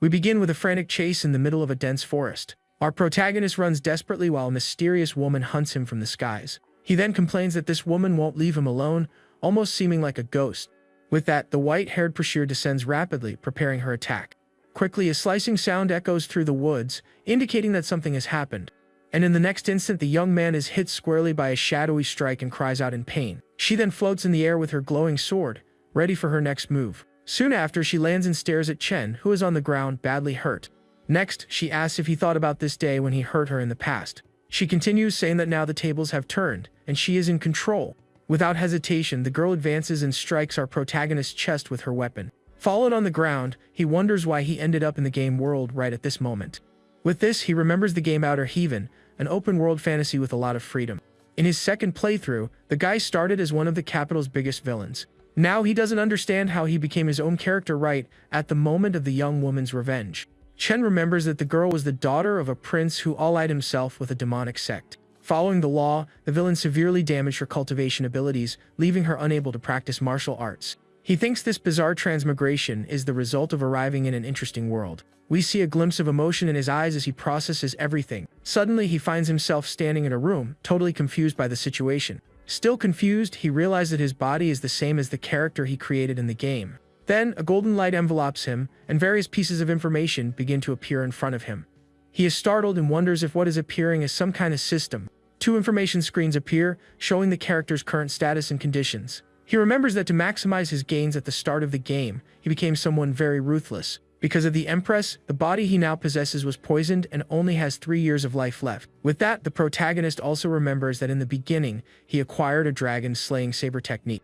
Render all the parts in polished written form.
We begin with a frantic chase in the middle of a dense forest. Our protagonist runs desperately while a mysterious woman hunts him from the skies. He then complains that this woman won't leave him alone, almost seeming like a ghost. With that, the white-haired pursuer descends rapidly, preparing her attack. Quickly, a slicing sound echoes through the woods, indicating that something has happened. And in the next instant, the young man is hit squarely by a shadowy strike and cries out in pain. She then floats in the air with her glowing sword, ready for her next move. Soon after, she lands and stares at Chen, who is on the ground, badly hurt. Next, she asks if he thought about this day when he hurt her in the past. She continues, saying that now the tables have turned, and she is in control. Without hesitation, the girl advances and strikes our protagonist's chest with her weapon. Fallen on the ground, he wonders why he ended up in the game world right at this moment. With this, he remembers the game Outer Heaven, an open-world fantasy with a lot of freedom. In his second playthrough, the guy started as one of the capital's biggest villains. Now he doesn't understand how he became his own character right at the moment of the young woman's revenge. Chen remembers that the girl was the daughter of a prince who allied himself with a demonic sect. Following the law, the villain severely damaged her cultivation abilities, leaving her unable to practice martial arts. He thinks this bizarre transmigration is the result of arriving in an interesting world. We see a glimpse of emotion in his eyes as he processes everything. Suddenly, he finds himself standing in a room, totally confused by the situation. Still confused, he realizes that his body is the same as the character he created in the game. Then, a golden light envelopes him, and various pieces of information begin to appear in front of him. He is startled and wonders if what is appearing is some kind of system. 2 information screens appear, showing the character's current status and conditions. He remembers that to maximize his gains at the start of the game, he became someone very ruthless. Because of the Empress, the body he now possesses was poisoned and only has 3 years of life left. With that, the protagonist also remembers that in the beginning, he acquired a dragon-slaying saber technique.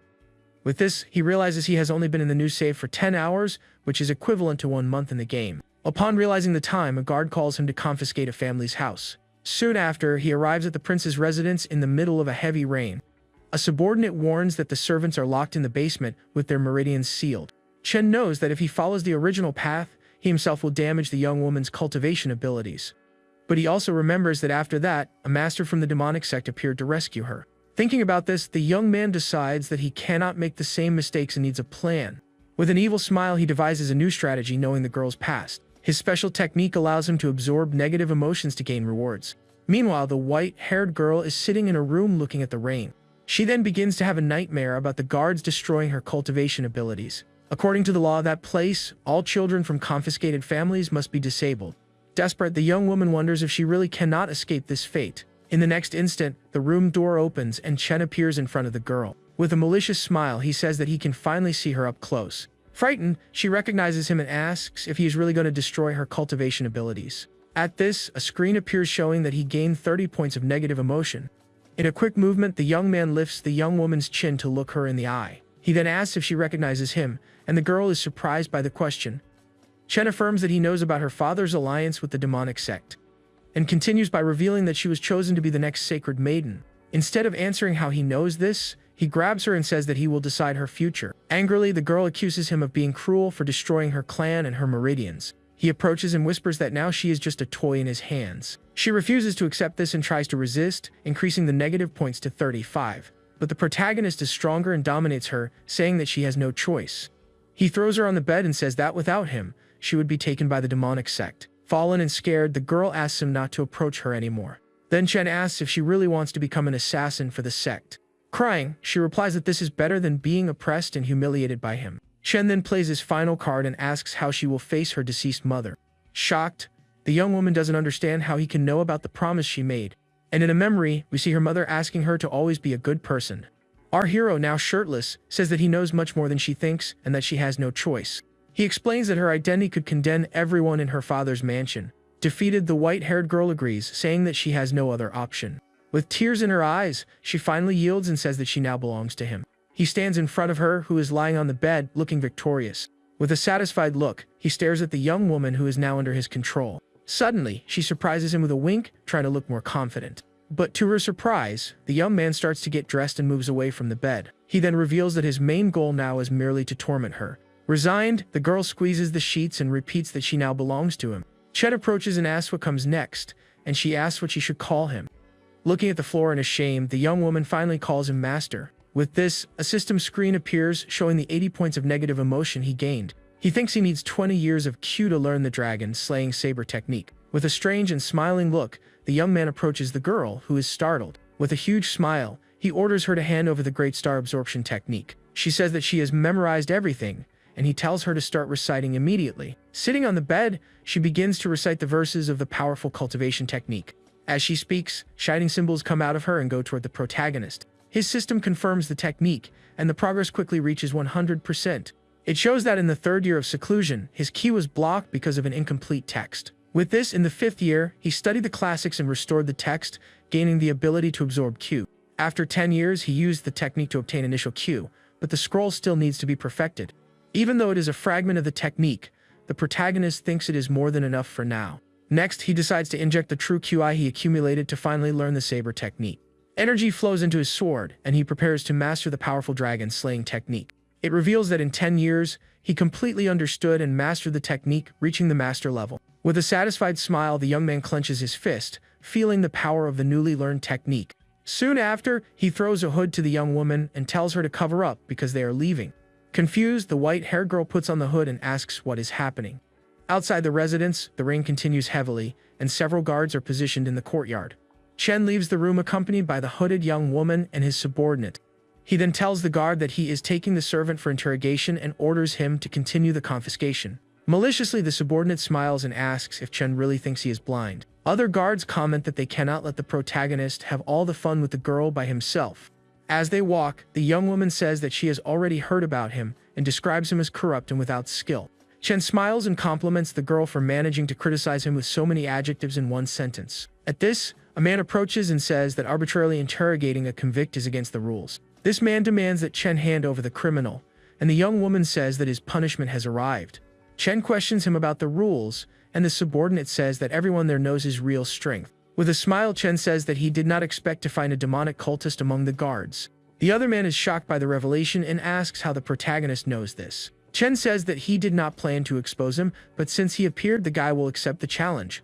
With this, he realizes he has only been in the new save for 10 hours, which is equivalent to 1 month in the game. Upon realizing the time, a guard calls him to confiscate a family's house. Soon after, he arrives at the prince's residence in the middle of a heavy rain. A subordinate warns that the servants are locked in the basement with their meridians sealed. Chen knows that if he follows the original path, he himself will damage the young woman's cultivation abilities. But he also remembers that after that, a master from the demonic sect appeared to rescue her. Thinking about this, the young man decides that he cannot make the same mistakes and needs a plan. With an evil smile, he devises a new strategy knowing the girl's past. His special technique allows him to absorb negative emotions to gain rewards. Meanwhile, the white-haired girl is sitting in a room looking at the rain. She then begins to have a nightmare about the guards destroying her cultivation abilities. According to the law of that place, all children from confiscated families must be disabled. Desperate, the young woman wonders if she really cannot escape this fate. In the next instant, the room door opens and Chen appears in front of the girl. With a malicious smile, he says that he can finally see her up close. Frightened, she recognizes him and asks if he is really going to destroy her cultivation abilities. At this, a screen appears showing that he gained 30 points of negative emotion. In a quick movement, the young man lifts the young woman's chin to look her in the eye. He then asks if she recognizes him, and the girl is surprised by the question. Chen affirms that he knows about her father's alliance with the demonic sect, and continues by revealing that she was chosen to be the next sacred maiden. Instead of answering how he knows this, he grabs her and says that he will decide her future. Angrily, the girl accuses him of being cruel for destroying her clan and her meridians. He approaches and whispers that now she is just a toy in his hands. She refuses to accept this and tries to resist, increasing the negative points to 35. But the protagonist is stronger and dominates her, saying that she has no choice. He throws her on the bed and says that without him, she would be taken by the demonic sect. Fallen and scared, the girl asks him not to approach her anymore. Then Chen asks if she really wants to become an assassin for the sect. Crying, she replies that this is better than being oppressed and humiliated by him. Chen then plays his final card and asks how she will face her deceased mother. Shocked, the young woman doesn't understand how he can know about the promise she made. And in a memory, we see her mother asking her to always be a good person. Our hero, now shirtless, says that he knows much more than she thinks and that she has no choice. He explains that her identity could condemn everyone in her father's mansion. Defeated, the white-haired girl agrees, saying that she has no other option. With tears in her eyes, she finally yields and says that she now belongs to him. He stands in front of her, who is lying on the bed, looking victorious. With a satisfied look, he stares at the young woman who is now under his control. Suddenly, she surprises him with a wink, trying to look more confident. But to her surprise, the young man starts to get dressed and moves away from the bed. He then reveals that his main goal now is merely to torment her. Resigned, the girl squeezes the sheets and repeats that she now belongs to him. Chet approaches and asks what comes next, and she asks what she should call him. Looking at the floor in shame, the young woman finally calls him master. With this, a system screen appears showing the 80 points of negative emotion he gained. He thinks he needs 20 years of Q to learn the dragon-slaying saber technique. With a strange and smiling look, the young man approaches the girl, who is startled. With a huge smile, he orders her to hand over the Great Star Absorption technique. She says that she has memorized everything, and he tells her to start reciting immediately. Sitting on the bed, she begins to recite the verses of the powerful cultivation technique. As she speaks, shining symbols come out of her and go toward the protagonist. His system confirms the technique, and the progress quickly reaches 100%. It shows that in the 3rd year of seclusion, his key was blocked because of an incomplete text. With this, in the 5th year, he studied the classics and restored the text, gaining the ability to absorb Q. After 10 years, he used the technique to obtain initial Q, but the scroll still needs to be perfected. Even though it is a fragment of the technique, the protagonist thinks it is more than enough for now. Next, he decides to inject the true QI he accumulated to finally learn the saber technique. Energy flows into his sword, and he prepares to master the powerful dragon-slaying technique. It reveals that in 10 years, he completely understood and mastered the technique, reaching the master level. With a satisfied smile, the young man clenches his fist, feeling the power of the newly learned technique. Soon after, he throws a hood to the young woman and tells her to cover up because they are leaving. Confused, the white-haired girl puts on the hood and asks what is happening. Outside the residence, the rain continues heavily, and several guards are positioned in the courtyard. Chen leaves the room accompanied by the hooded young woman and his subordinate. He then tells the guard that he is taking the servant for interrogation and orders him to continue the confiscation. Maliciously, the subordinate smiles and asks if Chen really thinks he is blind. Other guards comment that they cannot let the protagonist have all the fun with the girl by himself. As they walk, the young woman says that she has already heard about him and describes him as corrupt and without skill. Chen smiles and compliments the girl for managing to criticize him with so many adjectives in one sentence. At this, a man approaches and says that arbitrarily interrogating a convict is against the rules. This man demands that Chen hand over the criminal, and the young woman says that his punishment has arrived. Chen questions him about the rules, and the subordinate says that everyone there knows his real strength. With a smile, Chen says that he did not expect to find a demonic cultist among the guards. The other man is shocked by the revelation and asks how the protagonist knows this. Chen says that he did not plan to expose him, but since he appeared, the guy will accept the challenge.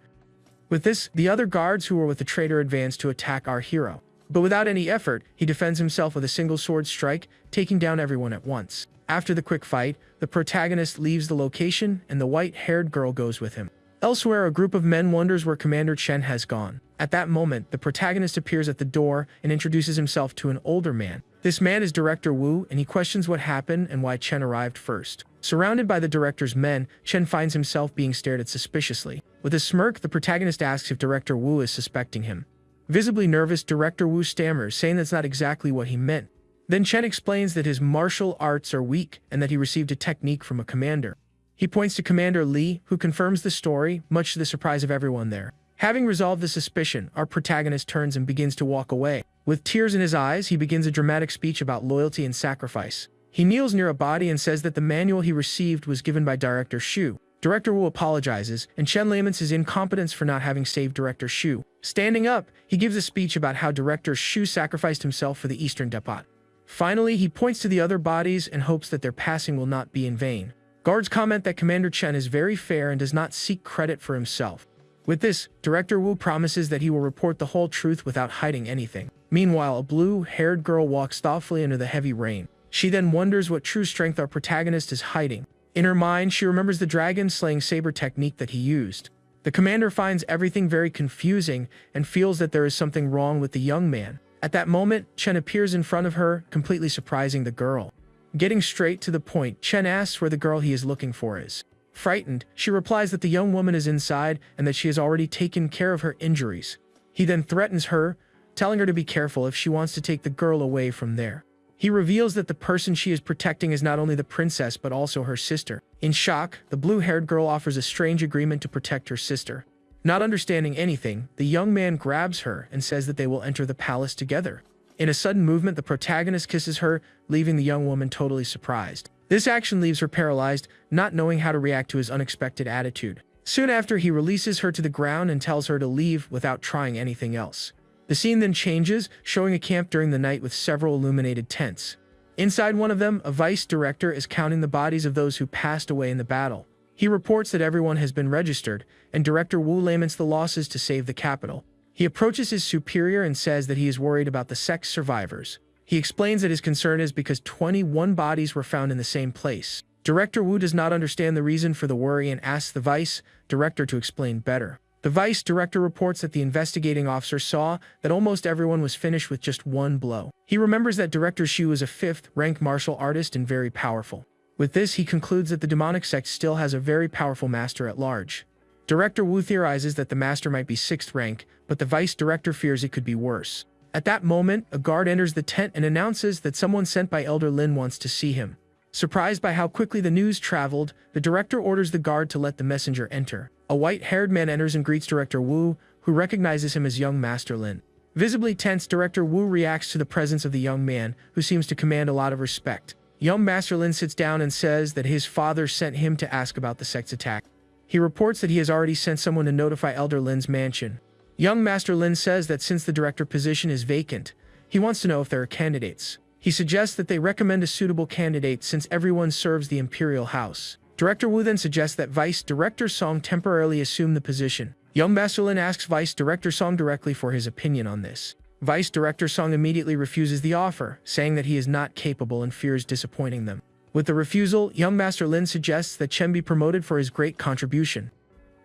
With this, the other guards who were with the traitor advance to attack our hero. But without any effort, he defends himself with a single sword strike, taking down everyone at once. After the quick fight, the protagonist leaves the location and the white-haired girl goes with him. Elsewhere, a group of men wonders where Commander Chen has gone. At that moment, the protagonist appears at the door and introduces himself to an older man. This man is Director Wu, and he questions what happened and why Chen arrived first. Surrounded by the director's men, Chen finds himself being stared at suspiciously. With a smirk, the protagonist asks if Director Wu is suspecting him. Visibly nervous, Director Wu stammers, saying that's not exactly what he meant. Then Chen explains that his martial arts are weak and that he received a technique from a commander. He points to Commander Li, who confirms the story, much to the surprise of everyone there. Having resolved the suspicion, our protagonist turns and begins to walk away. With tears in his eyes, he begins a dramatic speech about loyalty and sacrifice. He kneels near a body and says that the manual he received was given by Director Xu. Director Wu apologizes, and Chen laments his incompetence for not having saved Director Xu. Standing up, he gives a speech about how Director Xu sacrificed himself for the Eastern Depot. Finally, he points to the other bodies and hopes that their passing will not be in vain. Guards comment that Commander Chen is very fair and does not seek credit for himself. With this, Director Wu promises that he will report the whole truth without hiding anything. Meanwhile, a blue-haired girl walks thoughtfully under the heavy rain. She then wonders what true strength our protagonist is hiding. In her mind, she remembers the dragon-slaying saber technique that he used. The commander finds everything very confusing and feels that there is something wrong with the young man. At that moment, Chen appears in front of her, completely surprising the girl. Getting straight to the point, Chen asks where the girl he is looking for is. Frightened, she replies that the young woman is inside and that she has already taken care of her injuries. He then threatens her, telling her to be careful if she wants to take the girl away from there. He reveals that the person she is protecting is not only the princess but also her sister. In shock, the blue-haired girl offers a strange agreement to protect her sister. Not understanding anything, the young man grabs her and says that they will enter the palace together. In a sudden movement, the protagonist kisses her, leaving the young woman totally surprised. This action leaves her paralyzed, not knowing how to react to his unexpected attitude. Soon after, he releases her to the ground and tells her to leave without trying anything else. The scene then changes, showing a camp during the night with several illuminated tents. Inside one of them, a vice director is counting the bodies of those who passed away in the battle. He reports that everyone has been registered, and Director Wu laments the losses to save the capital. He approaches his superior and says that he is worried about the sex survivors. He explains that his concern is because 21 bodies were found in the same place. Director Wu does not understand the reason for the worry and asks the vice director to explain better. The vice director reports that the investigating officer saw that almost everyone was finished with just one blow. He remembers that Director Xu is a 5th-ranked martial artist and very powerful. With this, he concludes that the demonic sect still has a very powerful master at large. Director Wu theorizes that the master might be 6th rank, but the vice director fears it could be worse. At that moment, a guard enters the tent and announces that someone sent by Elder Lin wants to see him. Surprised by how quickly the news traveled, the director orders the guard to let the messenger enter. A white-haired man enters and greets Director Wu, who recognizes him as young Master Lin. Visibly tense, Director Wu reacts to the presence of the young man, who seems to command a lot of respect. Young Master Lin sits down and says that his father sent him to ask about the sect's attack. He reports that he has already sent someone to notify Elder Lin's mansion. Young Master Lin says that since the director position is vacant, he wants to know if there are candidates. He suggests that they recommend a suitable candidate since everyone serves the Imperial House. Director Wu then suggests that Vice Director Song temporarily assume the position. Young Master Lin asks Vice Director Song directly for his opinion on this. Vice Director Song immediately refuses the offer, saying that he is not capable and fears disappointing them. With the refusal, young Master Lin suggests that Chen be promoted for his great contribution.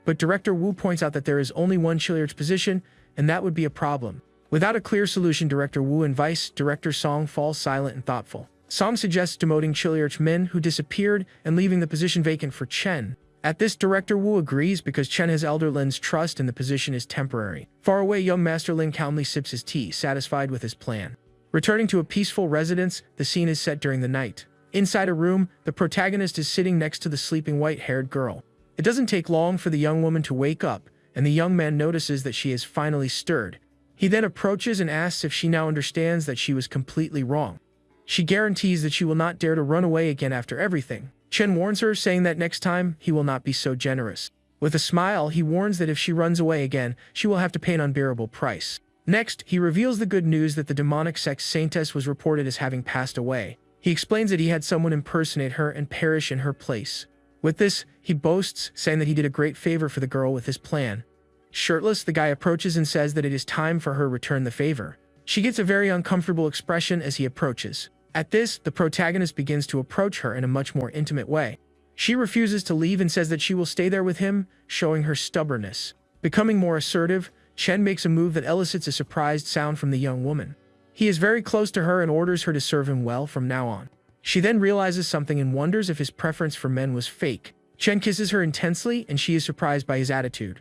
But Director Wu points out that there is only one Chiliarch position, and that would be a problem. Without a clear solution, Director Wu and Vice Director Song fall silent and thoughtful. Song suggests demoting Chiliarch Min, who disappeared, and leaving the position vacant for Chen. At this, Director Wu agrees because Chen has Elder Lin's trust and the position is temporary. Far away, young Master Lin calmly sips his tea, satisfied with his plan. Returning to a peaceful residence, the scene is set during the night. Inside a room, the protagonist is sitting next to the sleeping white-haired girl. It doesn't take long for the young woman to wake up, and the young man notices that she has finally stirred. He then approaches and asks if she now understands that she was completely wrong. She guarantees that she will not dare to run away again after everything. Chen warns her, saying that next time, he will not be so generous. With a smile, he warns that if she runs away again, she will have to pay an unbearable price. Next, he reveals the good news that the demonic sex Saintess was reported as having passed away. He explains that he had someone impersonate her and perish in her place. With this, he boasts, saying that he did a great favor for the girl with his plan. Shirtless, the guy approaches and says that it is time for her to return the favor. She gets a very uncomfortable expression as he approaches. At this, the protagonist begins to approach her in a much more intimate way. She refuses to leave and says that she will stay there with him, showing her stubbornness. Becoming more assertive, Chen makes a move that elicits a surprised sound from the young woman. He is very close to her and orders her to serve him well from now on. She then realizes something and wonders if his preference for men was fake. Chen kisses her intensely and she is surprised by his attitude.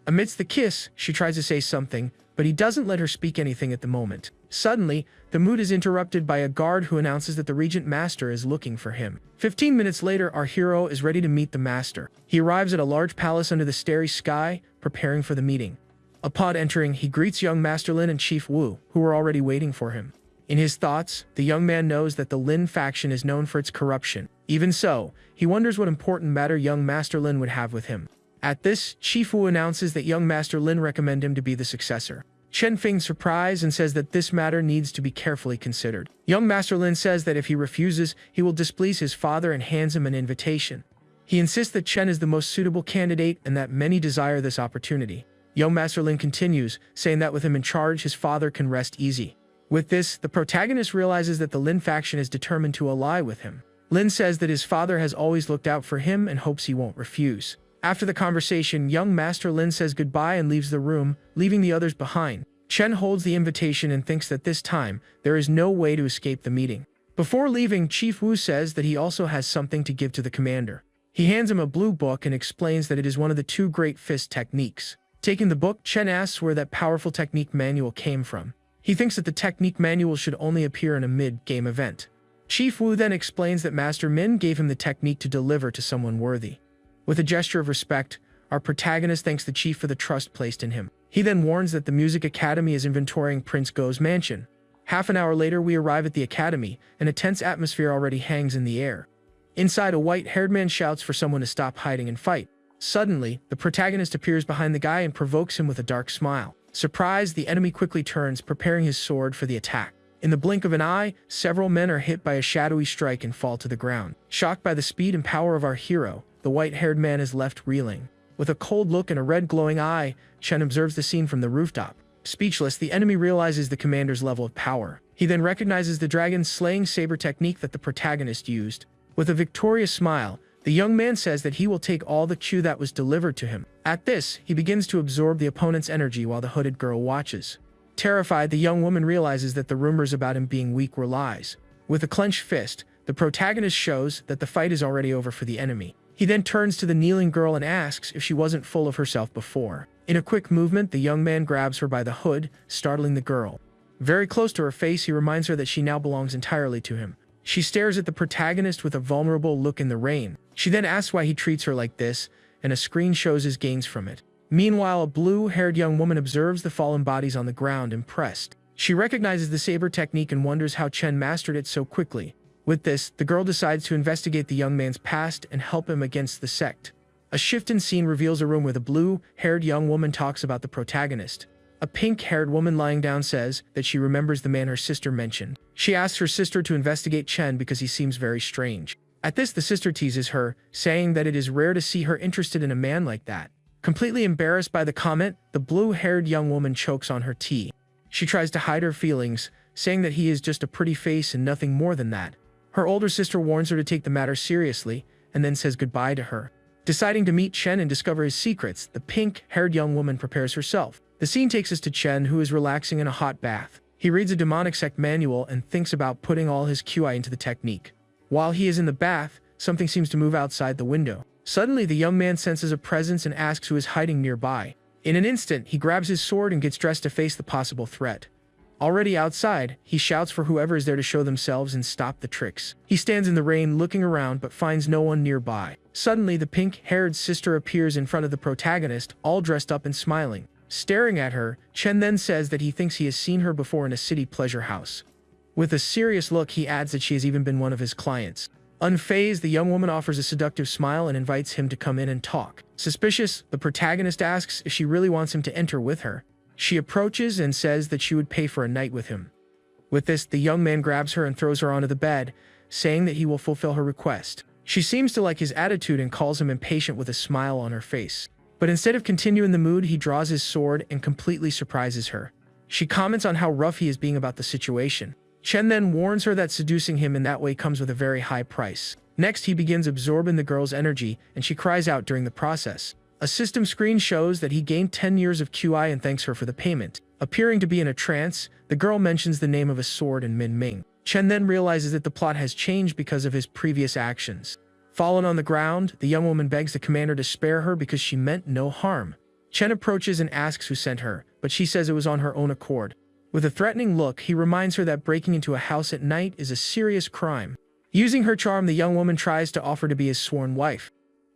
Amidst the kiss, she tries to say something, but he doesn't let her speak anything at the moment. Suddenly, the mood is interrupted by a guard who announces that the Regent Master is looking for him. 15 minutes later, our hero is ready to meet the Master. He arrives at a large palace under the starry sky, preparing for the meeting. Upon entering, he greets young Master Lin and Chief Wu, who are already waiting for him. In his thoughts, the young man knows that the Lin faction is known for its corruption. Even so, he wonders what important matter young Master Lin would have with him. At this, Chief Wu announces that young Master Lin recommend him to be the successor. Chen feigns surprise and says that this matter needs to be carefully considered. Young Master Lin says that if he refuses, he will displease his father and hands him an invitation. He insists that Chen is the most suitable candidate and that many desire this opportunity. Young Master Lin continues, saying that with him in charge, his father can rest easy. With this, the protagonist realizes that the Lin faction is determined to ally with him. Lin says that his father has always looked out for him and hopes he won't refuse. After the conversation, young Master Lin says goodbye and leaves the room, leaving the others behind. Chen holds the invitation and thinks that this time, there is no way to escape the meeting. Before leaving, Chief Wu says that he also has something to give to the commander. He hands him a blue book and explains that it is one of the 2 great fist techniques. Taking the book, Chen asks where that powerful technique manual came from. He thinks that the technique manual should only appear in a mid-game event. Chief Wu then explains that Master Min gave him the technique to deliver to someone worthy. With a gesture of respect, our protagonist thanks the chief for the trust placed in him. He then warns that the Music Academy is inventorying Prince Go's mansion. Half an hour later, we arrive at the academy, and a tense atmosphere already hangs in the air. Inside, a white-haired man shouts for someone to stop hiding and fight. Suddenly, the protagonist appears behind the guy and provokes him with a dark smile. Surprised, the enemy quickly turns, preparing his sword for the attack. In the blink of an eye, several men are hit by a shadowy strike and fall to the ground. Shocked by the speed and power of our hero, the white-haired man is left reeling. With a cold look and a red glowing eye, Chen observes the scene from the rooftop. Speechless, the enemy realizes the commander's level of power. He then recognizes the dragon-slaying saber technique that the protagonist used. With a victorious smile, the young man says that he will take all the Q that was delivered to him. At this, he begins to absorb the opponent's energy while the hooded girl watches. Terrified, the young woman realizes that the rumors about him being weak were lies. With a clenched fist, the protagonist shows that the fight is already over for the enemy. He then turns to the kneeling girl and asks if she wasn't full of herself before. In a quick movement, the young man grabs her by the hood, startling the girl. Very close to her face, he reminds her that she now belongs entirely to him. She stares at the protagonist with a vulnerable look in the rain. She then asks why he treats her like this, and a screen shows his gains from it. Meanwhile, a blue-haired young woman observes the fallen bodies on the ground, impressed. She recognizes the saber technique and wonders how Chen mastered it so quickly. With this, the girl decides to investigate the young man's past and help him against the sect. A shift in scene reveals a room where the blue-haired young woman talks about the protagonist. A pink-haired woman lying down says that she remembers the man her sister mentioned. She asks her sister to investigate Chen because he seems very strange. At this, the sister teases her, saying that it is rare to see her interested in a man like that. Completely embarrassed by the comment, the blue-haired young woman chokes on her tea. She tries to hide her feelings, saying that he is just a pretty face and nothing more than that. Her older sister warns her to take the matter seriously, and then says goodbye to her. Deciding to meet Chen and discover his secrets, the pink-haired young woman prepares herself. The scene takes us to Chen, who is relaxing in a hot bath. He reads a demonic sect manual and thinks about putting all his QI into the technique. While he is in the bath, something seems to move outside the window. Suddenly, the young man senses a presence and asks who is hiding nearby. In an instant, he grabs his sword and gets dressed to face the possible threat. Already outside, he shouts for whoever is there to show themselves and stop the tricks. He stands in the rain looking around but finds no one nearby. Suddenly, the pink-haired sister appears in front of the protagonist, all dressed up and smiling. Staring at her, Chen then says that he thinks he has seen her before in a city pleasure house. With a serious look, he adds that she has even been one of his clients. Unfazed, the young woman offers a seductive smile and invites him to come in and talk. Suspicious, the protagonist asks if she really wants him to enter with her. She approaches and says that she would pay for a night with him. With this, the young man grabs her and throws her onto the bed, saying that he will fulfill her request. She seems to like his attitude and calls him impatient with a smile on her face. But instead of continuing the mood, he draws his sword and completely surprises her. She comments on how rough he is being about the situation. Chen then warns her that seducing him in that way comes with a very high price. Next, he begins absorbing the girl's energy, and she cries out during the process. A system screen shows that he gained 10 years of QI and thanks her for the payment. Appearing to be in a trance, the girl mentions the name of a sword and Min Ming. Chen then realizes that the plot has changed because of his previous actions. Fallen on the ground, the young woman begs the commander to spare her because she meant no harm. Chen approaches and asks who sent her, but she says it was on her own accord. With a threatening look, he reminds her that breaking into a house at night is a serious crime. Using her charm, the young woman tries to offer to be his sworn wife.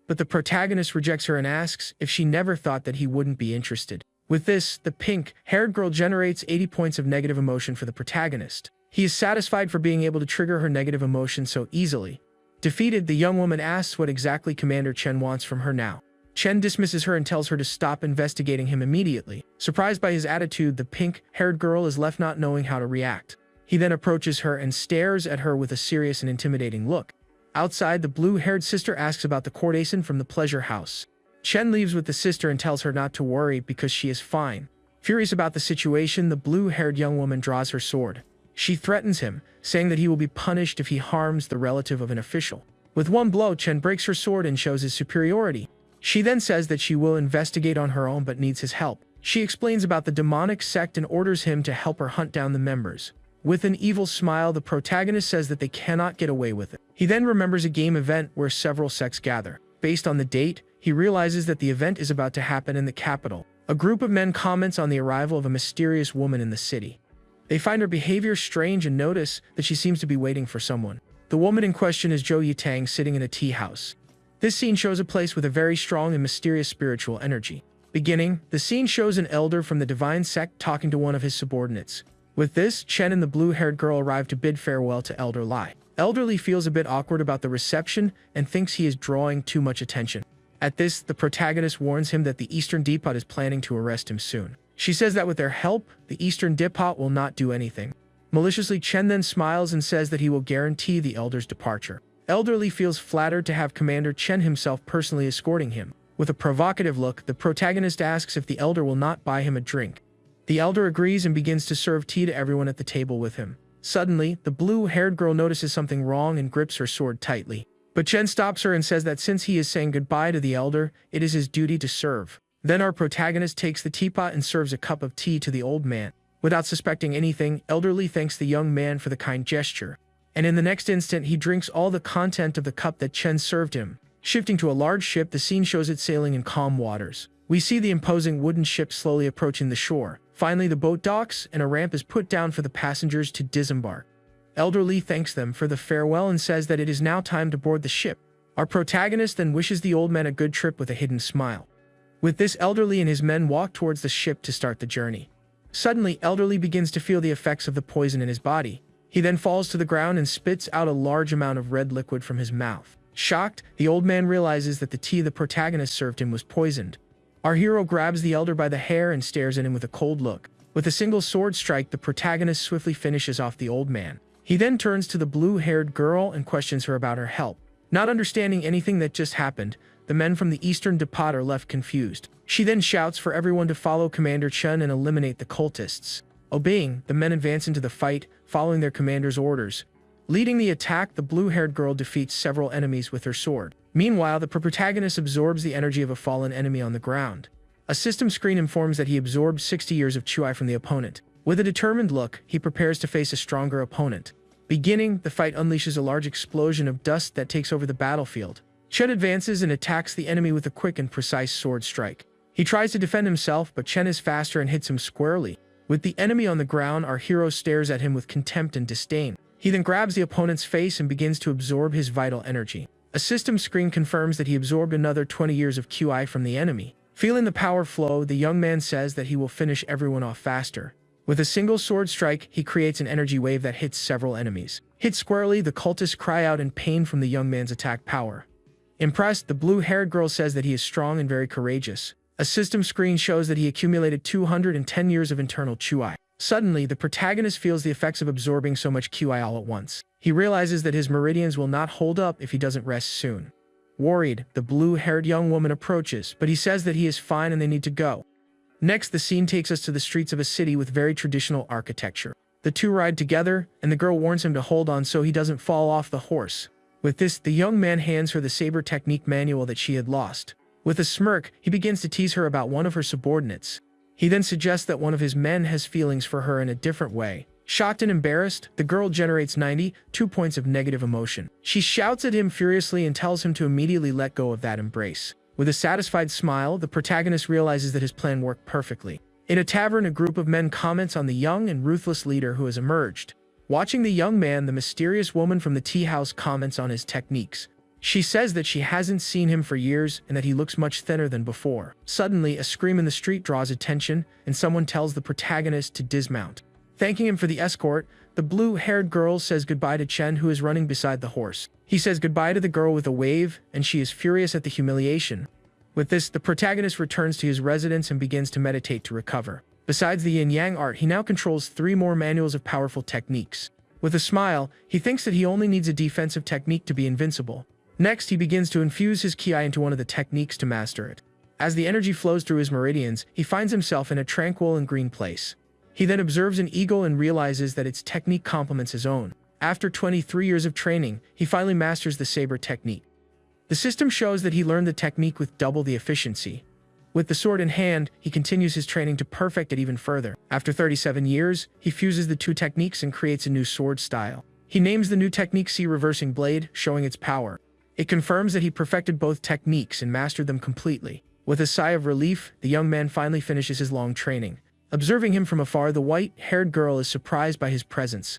But the protagonist rejects her and asks if she never thought that he wouldn't be interested. With this, the pink-haired girl generates 80 points of negative emotion for the protagonist. He is satisfied for being able to trigger her negative emotion so easily. Defeated, the young woman asks what exactly Commander Chen wants from her now. Chen dismisses her and tells her to stop investigating him immediately. Surprised by his attitude, the pink-haired girl is left not knowing how to react. He then approaches her and stares at her with a serious and intimidating look. Outside, the blue-haired sister asks about the courtesan from the pleasure house. Chen leaves with the sister and tells her not to worry because she is fine. Furious about the situation, the blue-haired young woman draws her sword. She threatens him, saying that he will be punished if he harms the relative of an official. With one blow, Chen breaks her sword and shows his superiority. She then says that she will investigate on her own but needs his help. She explains about the demonic sect and orders him to help her hunt down the members. With an evil smile, the protagonist says that they cannot get away with it. He then remembers a game event where several sects gather. Based on the date, he realizes that the event is about to happen in the capital. A group of men comments on the arrival of a mysterious woman in the city. They find her behavior strange and notice that she seems to be waiting for someone. The woman in question is Zhou Yitang sitting in a tea house. This scene shows a place with a very strong and mysterious spiritual energy. Beginning, the scene shows an elder from the divine sect talking to one of his subordinates. With this, Chen and the blue-haired girl arrive to bid farewell to Elder Lai. Elderly feels a bit awkward about the reception and thinks he is drawing too much attention. At this, the protagonist warns him that the Eastern Depot is planning to arrest him soon. She says that with their help, the Eastern Depot will not do anything. Maliciously, Chen then smiles and says that he will guarantee the elder's departure. Elderly feels flattered to have Commander Chen himself personally escorting him. With a provocative look, the protagonist asks if the elder will not buy him a drink. The elder agrees and begins to serve tea to everyone at the table with him. Suddenly, the blue-haired girl notices something wrong and grips her sword tightly. But Chen stops her and says that since he is saying goodbye to the elder, it is his duty to serve. Then our protagonist takes the teapot and serves a cup of tea to the old man. Without suspecting anything, Elderly thanks the young man for the kind gesture. And in the next instant, he drinks all the content of the cup that Chen served him. Shifting to a large ship, the scene shows it sailing in calm waters. We see the imposing wooden ship slowly approaching the shore. Finally, the boat docks, and a ramp is put down for the passengers to disembark. Elderly thanks them for the farewell and says that it is now time to board the ship. Our protagonist then wishes the old man a good trip with a hidden smile. With this, Elderly and his men walk towards the ship to start the journey. Suddenly, Elderly begins to feel the effects of the poison in his body. He then falls to the ground and spits out a large amount of red liquid from his mouth. Shocked, the old man realizes that the tea the protagonist served him was poisoned. Our hero grabs the elder by the hair and stares at him with a cold look. With a single sword strike, the protagonist swiftly finishes off the old man. He then turns to the blue-haired girl and questions her about her help. Not understanding anything that just happened, the men from the Eastern Depot are left confused. She then shouts for everyone to follow Commander Chen and eliminate the cultists. Obeying, the men advance into the fight, following their commander's orders. Leading the attack, the blue-haired girl defeats several enemies with her sword. Meanwhile, the protagonist absorbs the energy of a fallen enemy on the ground. A system screen informs that he absorbed 60 years of Qi from the opponent. With a determined look, he prepares to face a stronger opponent. Beginning, the fight unleashes a large explosion of dust that takes over the battlefield. Chen advances and attacks the enemy with a quick and precise sword strike. He tries to defend himself, but Chen is faster and hits him squarely. With the enemy on the ground, our hero stares at him with contempt and disdain. He then grabs the opponent's face and begins to absorb his vital energy. A system screen confirms that he absorbed another 20 years of Qi from the enemy. Feeling the power flow, the young man says that he will finish everyone off faster. With a single sword strike, he creates an energy wave that hits several enemies. Hit squarely, the cultists cry out in pain from the young man's attack power. Impressed, the blue-haired girl says that he is strong and very courageous. A system screen shows that he accumulated 210 years of internal Qi. Suddenly, the protagonist feels the effects of absorbing so much Qi all at once. He realizes that his meridians will not hold up if he doesn't rest soon. Worried, the blue-haired young woman approaches, but he says that he is fine and they need to go. Next, the scene takes us to the streets of a city with very traditional architecture. The two ride together, and the girl warns him to hold on so he doesn't fall off the horse. With this, the young man hands her the saber technique manual that she had lost. With a smirk, he begins to tease her about one of her subordinates. He then suggests that one of his men has feelings for her in a different way. Shocked and embarrassed, the girl generates 92 points of negative emotion. She shouts at him furiously and tells him to immediately let go of that embrace. With a satisfied smile, the protagonist realizes that his plan worked perfectly. In a tavern, a group of men comments on the young and ruthless leader who has emerged. Watching the young man, the mysterious woman from the tea house comments on his techniques. She says that she hasn't seen him for years and that he looks much thinner than before. Suddenly, a scream in the street draws attention, and someone tells the protagonist to dismount. Thanking him for the escort, the blue-haired girl says goodbye to Chen, who is running beside the horse. He says goodbye to the girl with a wave, and she is furious at the humiliation. With this, the protagonist returns to his residence and begins to meditate to recover. Besides the yin-yang art, he now controls 3 more manuals of powerful techniques. With a smile, he thinks that he only needs a defensive technique to be invincible. Next, he begins to infuse his Qi into one of the techniques to master it. As the energy flows through his meridians, he finds himself in a tranquil and green place. He then observes an eagle and realizes that its technique complements his own. After 23 years of training, he finally masters the saber technique. The system shows that he learned the technique with double the efficiency. With the sword in hand, he continues his training to perfect it even further. After 37 years, he fuses the 2 techniques and creates a new sword style. He names the new technique Sea Reversing Blade, showing its power. It confirms that he perfected both techniques and mastered them completely. With a sigh of relief, the young man finally finishes his long training. Observing him from afar, the white-haired girl is surprised by his presence.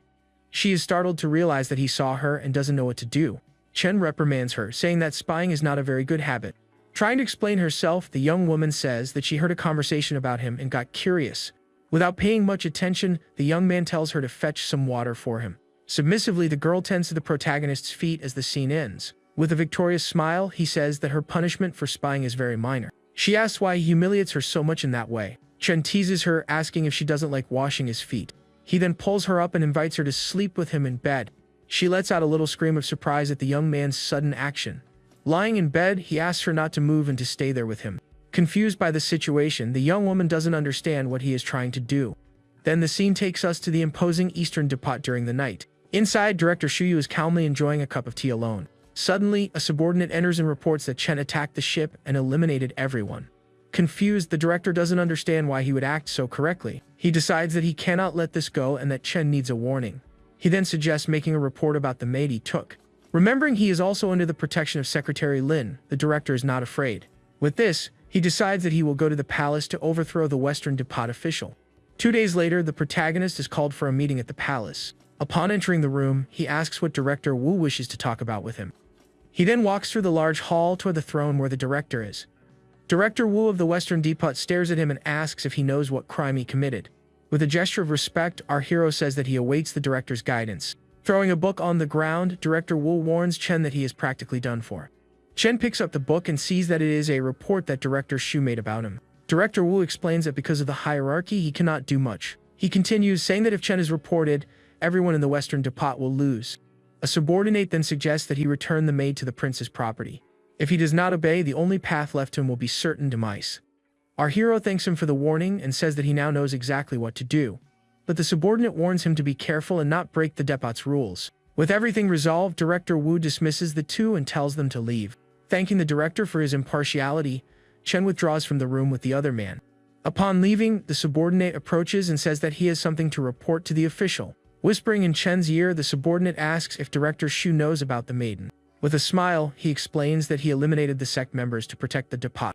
She is startled to realize that he saw her and doesn't know what to do. Chen reprimands her, saying that spying is not a very good habit. Trying to explain herself, the young woman says that she heard a conversation about him and got curious. Without paying much attention, the young man tells her to fetch some water for him. Submissively, the girl tends to the protagonist's feet as the scene ends. With a victorious smile, he says that her punishment for spying is very minor. She asks why he humiliates her so much in that way. Chen teases her, asking if she doesn't like washing his feet. He then pulls her up and invites her to sleep with him in bed. She lets out a little scream of surprise at the young man's sudden action. Lying in bed, he asks her not to move and to stay there with him. Confused by the situation, the young woman doesn't understand what he is trying to do. Then the scene takes us to the imposing Eastern Depot during the night. Inside, director Shuyu is calmly enjoying a cup of tea alone. Suddenly, a subordinate enters and reports that Chen attacked the ship and eliminated everyone. Confused, the director doesn't understand why he would act so correctly. He decides that he cannot let this go and that Chen needs a warning. He then suggests making a report about the maid he took. Remembering he is also under the protection of Secretary Lin, the director is not afraid. With this, he decides that he will go to the palace to overthrow the Western Depot official. 2 days later, the protagonist is called for a meeting at the palace. Upon entering the room, he asks what Director Wu wishes to talk about with him. He then walks through the large hall toward the throne where the director is. Director Wu of the Western Depot stares at him and asks if he knows what crime he committed. With a gesture of respect, our hero says that he awaits the director's guidance. Throwing a book on the ground, Director Wu warns Chen that he is practically done for. Chen picks up the book and sees that it is a report that Director Shu made about him. Director Wu explains that because of the hierarchy, he cannot do much. He continues, saying that if Chen is reported, everyone in the Western Depot will lose. A subordinate then suggests that he return the maid to the prince's property. If he does not obey, the only path left to him will be certain demise. Our hero thanks him for the warning and says that he now knows exactly what to do. But the subordinate warns him to be careful and not break the depot's rules. With everything resolved, Director Wu dismisses the two and tells them to leave. Thanking the director for his impartiality, Chen withdraws from the room with the other man. Upon leaving, the subordinate approaches and says that he has something to report to the official. Whispering in Chen's ear, the subordinate asks if Director Shu knows about the maiden. With a smile, he explains that he eliminated the sect members to protect the depot.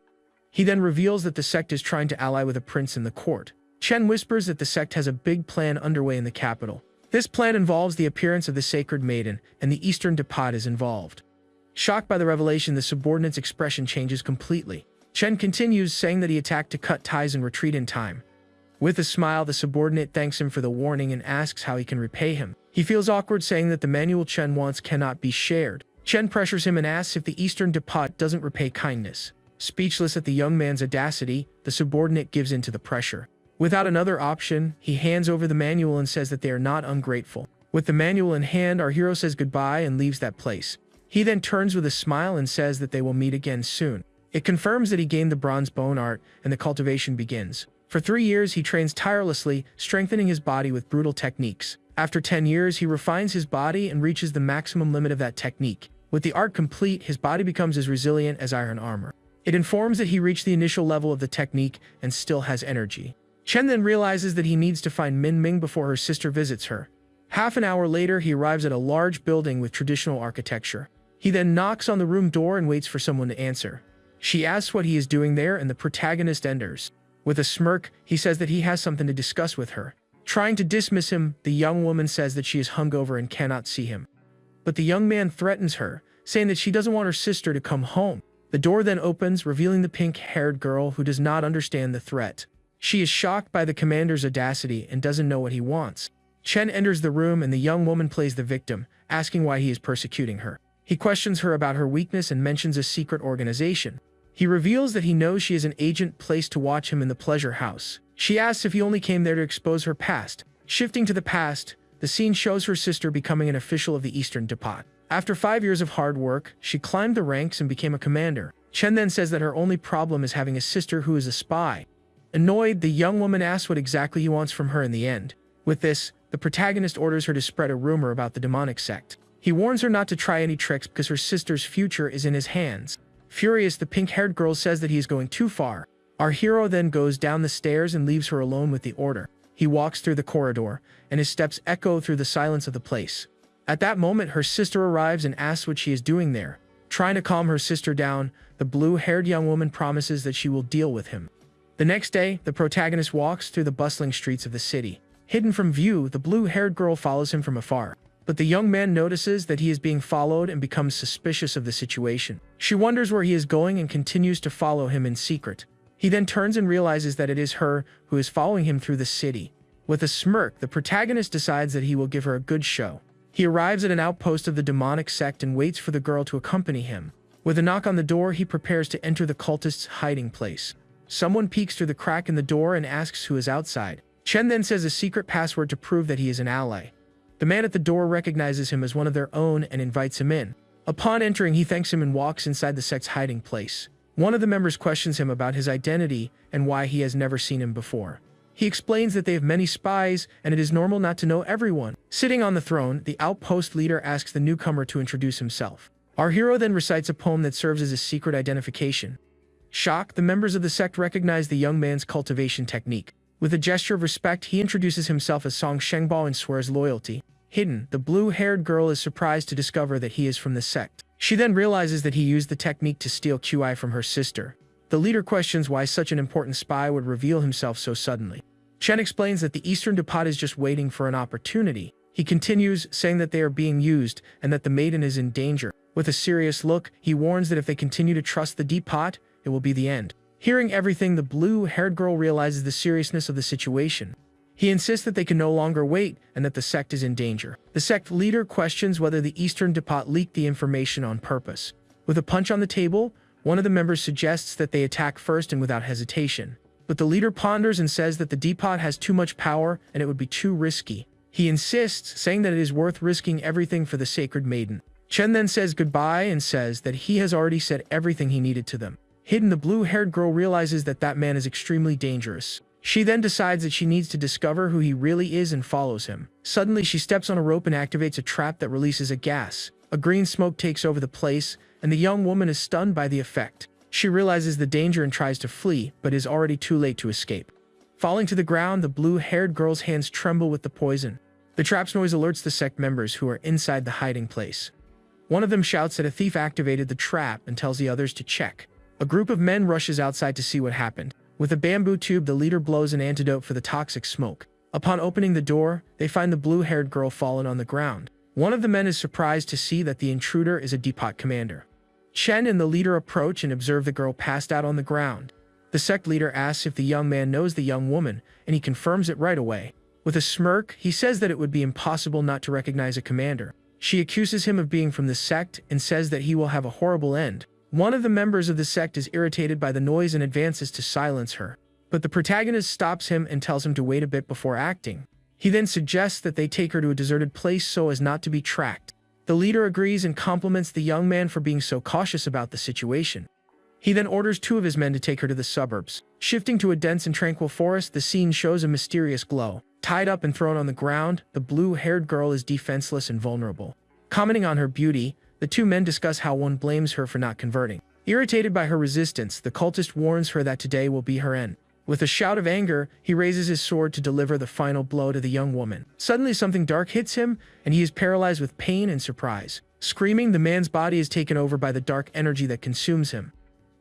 He then reveals that the sect is trying to ally with a prince in the court. Chen whispers that the sect has a big plan underway in the capital. This plan involves the appearance of the sacred maiden, and the Eastern Depot is involved. Shocked by the revelation, the subordinate's expression changes completely. Chen continues, saying that he attacked to cut ties and retreat in time. With a smile, the subordinate thanks him for the warning and asks how he can repay him. He feels awkward, saying that the manual Chen wants cannot be shared. Chen pressures him and asks if the Eastern Depot doesn't repay kindness. Speechless at the young man's audacity, the subordinate gives in to the pressure. Without another option, he hands over the manual and says that they are not ungrateful. With the manual in hand, our hero says goodbye and leaves that place. He then turns with a smile and says that they will meet again soon. It confirms that he gained the bronze bone art, and the cultivation begins. For 3 years, he trains tirelessly, strengthening his body with brutal techniques. After 10 years, he refines his body and reaches the maximum limit of that technique. With the art complete, his body becomes as resilient as iron armor. It informs that he reached the initial level of the technique and still has energy. Chen then realizes that he needs to find Min Ming before her sister visits her. Half an hour later, he arrives at a large building with traditional architecture. He then knocks on the room door and waits for someone to answer. She asks what he is doing there, and the protagonist enters. With a smirk, he says that he has something to discuss with her. Trying to dismiss him, the young woman says that she is hungover and cannot see him. But the young man threatens her, saying that she doesn't want her sister to come home. The door then opens, revealing the pink-haired girl who does not understand the threat. She is shocked by the commander's audacity and doesn't know what he wants. Chen enters the room and the young woman plays the victim, asking why he is persecuting her. He questions her about her weakness and mentions a secret organization. He reveals that he knows she is an agent placed to watch him in the pleasure house. She asks if he only came there to expose her past. Shifting to the past, the scene shows her sister becoming an official of the Eastern Depot. After 5 years of hard work, she climbed the ranks and became a commander. Chen then says that her only problem is having a sister who is a spy. Annoyed, the young woman asks what exactly he wants from her in the end. With this, the protagonist orders her to spread a rumor about the demonic sect. He warns her not to try any tricks because her sister's future is in his hands. Furious, the pink-haired girl says that he is going too far. Our hero then goes down the stairs and leaves her alone with the order. He walks through the corridor, and his steps echo through the silence of the place. At that moment, her sister arrives and asks what she is doing there. Trying to calm her sister down, the blue-haired young woman promises that she will deal with him. The next day, the protagonist walks through the bustling streets of the city. Hidden from view, the blue-haired girl follows him from afar. But the young man notices that he is being followed and becomes suspicious of the situation. She wonders where he is going and continues to follow him in secret. He then turns and realizes that it is her who is following him through the city. With a smirk, the protagonist decides that he will give her a good show. He arrives at an outpost of the demonic sect and waits for the girl to accompany him. With a knock on the door, he prepares to enter the cultist's hiding place. Someone peeks through the crack in the door and asks who is outside. Chen then says a secret password to prove that he is an ally. The man at the door recognizes him as one of their own and invites him in. Upon entering, he thanks him and walks inside the sect's hiding place. One of the members questions him about his identity and why he has never seen him before. He explains that they have many spies and it is normal not to know everyone. Sitting on the throne, the outpost leader asks the newcomer to introduce himself. Our hero then recites a poem that serves as a secret identification. Shocked, the members of the sect recognize the young man's cultivation technique. With a gesture of respect, he introduces himself as Song Shengbao and swears loyalty. Hidden, the blue-haired girl is surprised to discover that he is from the sect. She then realizes that he used the technique to steal QI from her sister. The leader questions why such an important spy would reveal himself so suddenly. Chen explains that the Eastern Depot is just waiting for an opportunity. He continues, saying that they are being used and that the maiden is in danger. With a serious look, he warns that if they continue to trust the Depot, it will be the end. Hearing everything, the blue-haired girl realizes the seriousness of the situation. He insists that they can no longer wait and that the sect is in danger. The sect leader questions whether the Eastern Depot leaked the information on purpose. With a punch on the table, one of the members suggests that they attack first and without hesitation. But the leader ponders and says that the Depot has too much power and it would be too risky. He insists, saying that it is worth risking everything for the sacred maiden. Chen then says goodbye and says that he has already said everything he needed to them. Hidden, the blue-haired girl realizes that that man is extremely dangerous. She then decides that she needs to discover who he really is and follows him. Suddenly, she steps on a rope and activates a trap that releases a gas. A green smoke takes over the place, and the young woman is stunned by the effect. She realizes the danger and tries to flee, but is already too late to escape. Falling to the ground, the blue-haired girl's hands tremble with the poison. The trap's noise alerts the sect members who are inside the hiding place. One of them shouts that a thief activated the trap and tells the others to check. A group of men rushes outside to see what happened. With a bamboo tube, the leader blows an antidote for the toxic smoke. Upon opening the door, they find the blue-haired girl fallen on the ground. One of the men is surprised to see that the intruder is a Depot commander. Chen and the leader approach and observe the girl passed out on the ground. The sect leader asks if the young man knows the young woman, and he confirms it right away. With a smirk, he says that it would be impossible not to recognize a commander. She accuses him of being from the sect and says that he will have a horrible end. One of the members of the sect is irritated by the noise and advances to silence her. But the protagonist stops him and tells him to wait a bit before acting. He then suggests that they take her to a deserted place so as not to be tracked. The leader agrees and compliments the young man for being so cautious about the situation. He then orders 2 of his men to take her to the suburbs. Shifting to a dense and tranquil forest, the scene shows a mysterious glow. Tied up and thrown on the ground, the blue-haired girl is defenseless and vulnerable. Commenting on her beauty, the 2 men discuss how one blames her for not converting. Irritated by her resistance, the cultist warns her that today will be her end. With a shout of anger, he raises his sword to deliver the final blow to the young woman. Suddenly, something dark hits him, and he is paralyzed with pain and surprise. Screaming, the man's body is taken over by the dark energy that consumes him.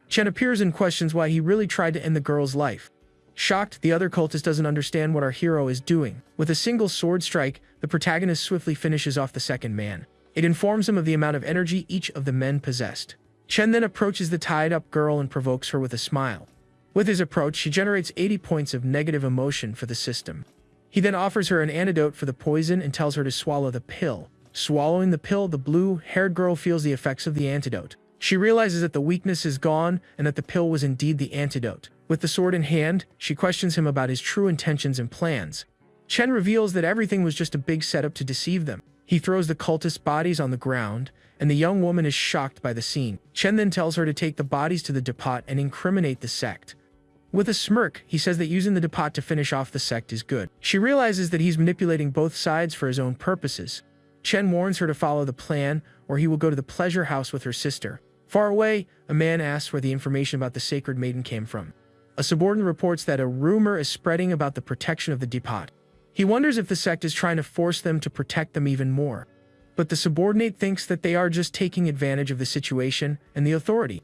Chen appears and questions why he really tried to end the girl's life. Shocked, the other cultist doesn't understand what our hero is doing. With a single sword strike, the protagonist swiftly finishes off the second man. It informs him of the amount of energy each of the men possessed. Chen then approaches the tied-up girl and provokes her with a smile. With his approach, she generates 80 points of negative emotion for the system. He then offers her an antidote for the poison and tells her to swallow the pill. Swallowing the pill, the blue-haired girl feels the effects of the antidote. She realizes that the weakness is gone and that the pill was indeed the antidote. With the sword in hand, she questions him about his true intentions and plans. Chen reveals that everything was just a big setup to deceive them. He throws the cultists' bodies on the ground, and the young woman is shocked by the scene. Chen then tells her to take the bodies to the Depot and incriminate the sect. With a smirk, he says that using the Depot to finish off the sect is good. She realizes that he's manipulating both sides for his own purposes. Chen warns her to follow the plan, or he will go to the pleasure house with her sister. Far away, a man asks where the information about the sacred maiden came from. A subordinate reports that a rumor is spreading about the protection of the Depot. He wonders if the sect is trying to force them to protect them even more. But the subordinate thinks that they are just taking advantage of the situation and the authority.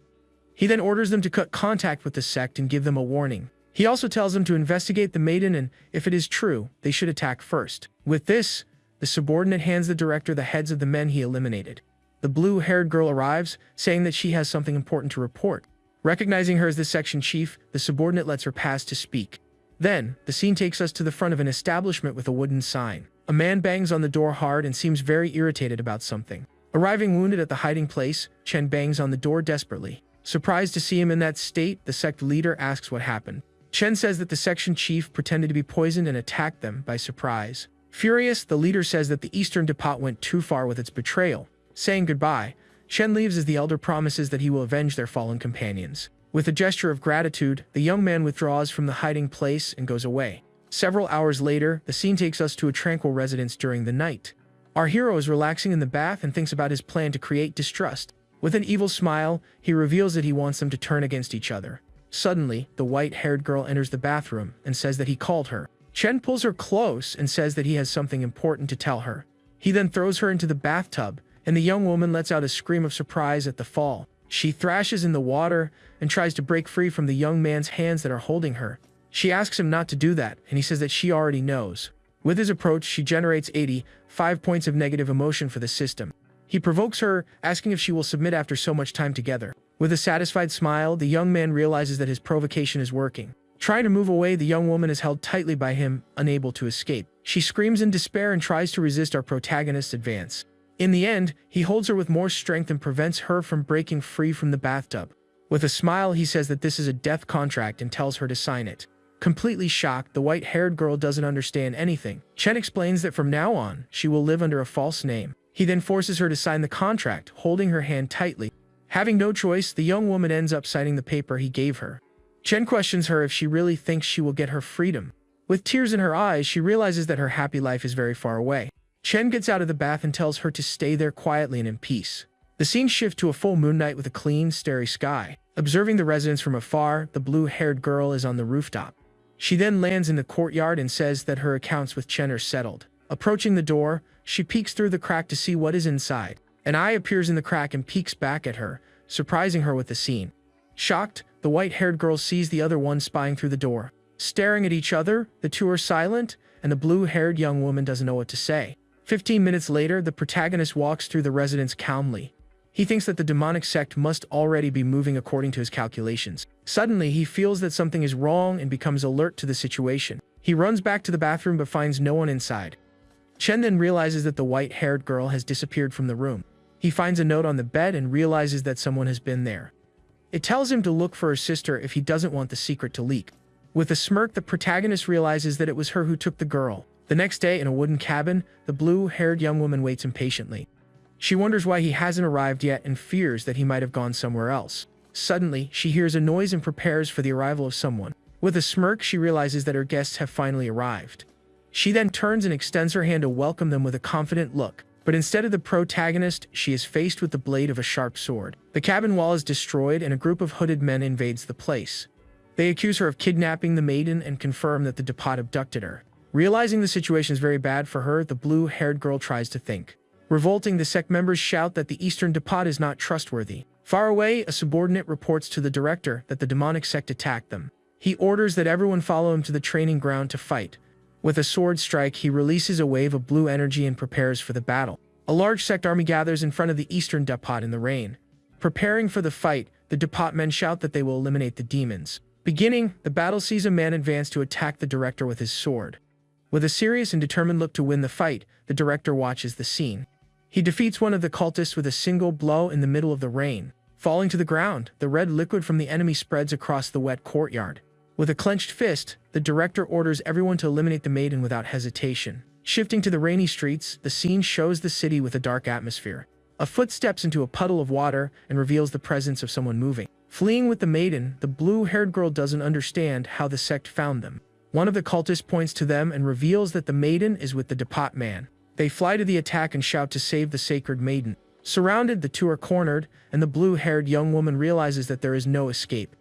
He then orders them to cut contact with the sect and give them a warning. He also tells them to investigate the maiden and, if it is true, they should attack first. With this, the subordinate hands the director the heads of the men he eliminated. The blue-haired girl arrives, saying that she has something important to report. Recognizing her as the section chief, the subordinate lets her pass to speak. Then, the scene takes us to the front of an establishment with a wooden sign. A man bangs on the door hard and seems very irritated about something. Arriving wounded at the hiding place, Chen bangs on the door desperately. Surprised to see him in that state, the sect leader asks what happened. Chen says that the section chief pretended to be poisoned and attacked them by surprise. Furious, the leader says that the Eastern Depot went too far with its betrayal. Saying goodbye, Chen leaves as the elder promises that he will avenge their fallen companions. With a gesture of gratitude, the young man withdraws from the hiding place and goes away. Several hours later, the scene takes us to a tranquil residence during the night. Our hero is relaxing in the bath and thinks about his plan to create distrust. With an evil smile, he reveals that he wants them to turn against each other. Suddenly, the white-haired girl enters the bathroom and says that he called her. Chen pulls her close and says that he has something important to tell her. He then throws her into the bathtub, and the young woman lets out a scream of surprise at the fall. She thrashes in the water and tries to break free from the young man's hands that are holding her. She asks him not to do that, and he says that she already knows. With his approach, she generates 85 points of negative emotion for the system. He provokes her, asking if she will submit after so much time together. With a satisfied smile, the young man realizes that his provocation is working. Trying to move away, the young woman is held tightly by him, unable to escape. She screams in despair and tries to resist our protagonist's advance. In the end, he holds her with more strength and prevents her from breaking free from the bathtub. With a smile, he says that this is a death contract and tells her to sign it. Completely shocked, the white-haired girl doesn't understand anything. Chen explains that from now on, she will live under a false name. He then forces her to sign the contract, holding her hand tightly. Having no choice, the young woman ends up signing the paper he gave her. Chen questions her if she really thinks she will get her freedom. With tears in her eyes, she realizes that her happy life is very far away. Chen gets out of the bath and tells her to stay there quietly and in peace. The scene shifts to a full moon night with a clean, starry sky. Observing the residents from afar, the blue-haired girl is on the rooftop. She then lands in the courtyard and says that her accounts with Chen are settled. Approaching the door, she peeks through the crack to see what is inside. An eye appears in the crack and peeks back at her, surprising her with the scene. Shocked, the white-haired girl sees the other one spying through the door. Staring at each other, the two are silent, and the blue-haired young woman doesn't know what to say. 15 minutes later, the protagonist walks through the residence calmly. He thinks that the demonic sect must already be moving according to his calculations. Suddenly, he feels that something is wrong and becomes alert to the situation. He runs back to the bathroom but finds no one inside. Chen then realizes that the white-haired girl has disappeared from the room. He finds a note on the bed and realizes that someone has been there. It tells him to look for her sister if he doesn't want the secret to leak. With a smirk, the protagonist realizes that it was her who took the girl. The next day, in a wooden cabin, the blue-haired young woman waits impatiently. She wonders why he hasn't arrived yet and fears that he might have gone somewhere else. Suddenly, she hears a noise and prepares for the arrival of someone. With a smirk, she realizes that her guests have finally arrived. She then turns and extends her hand to welcome them with a confident look. But instead of the protagonist, she is faced with the blade of a sharp sword. The cabin wall is destroyed and a group of hooded men invades the place. They accuse her of kidnapping the maiden and confirm that the Depot abducted her. Realizing the situation is very bad for her, the blue-haired girl tries to think. Revolting, the sect members shout that the Eastern Depot is not trustworthy. Far away, a subordinate reports to the director that the demonic sect attacked them. He orders that everyone follow him to the training ground to fight. With a sword strike, he releases a wave of blue energy and prepares for the battle. A large sect army gathers in front of the Eastern Depot in the rain. Preparing for the fight, the Depot men shout that they will eliminate the demons. Beginning, the battle sees a man advance to attack the director with his sword. With a serious and determined look to win the fight, the director watches the scene. He defeats one of the cultists with a single blow in the middle of the rain. Falling to the ground, the red liquid from the enemy spreads across the wet courtyard. With a clenched fist, the director orders everyone to eliminate the maiden without hesitation. Shifting to the rainy streets, the scene shows the city with a dark atmosphere. A foot steps into a puddle of water and reveals the presence of someone moving. Fleeing with the maiden, the blue-haired girl doesn't understand how the sect found them. One of the cultists points to them and reveals that the maiden is with the Depot man. They fly to the attack and shout to save the sacred maiden. Surrounded, the two are cornered, and the blue-haired young woman realizes that there is no escape.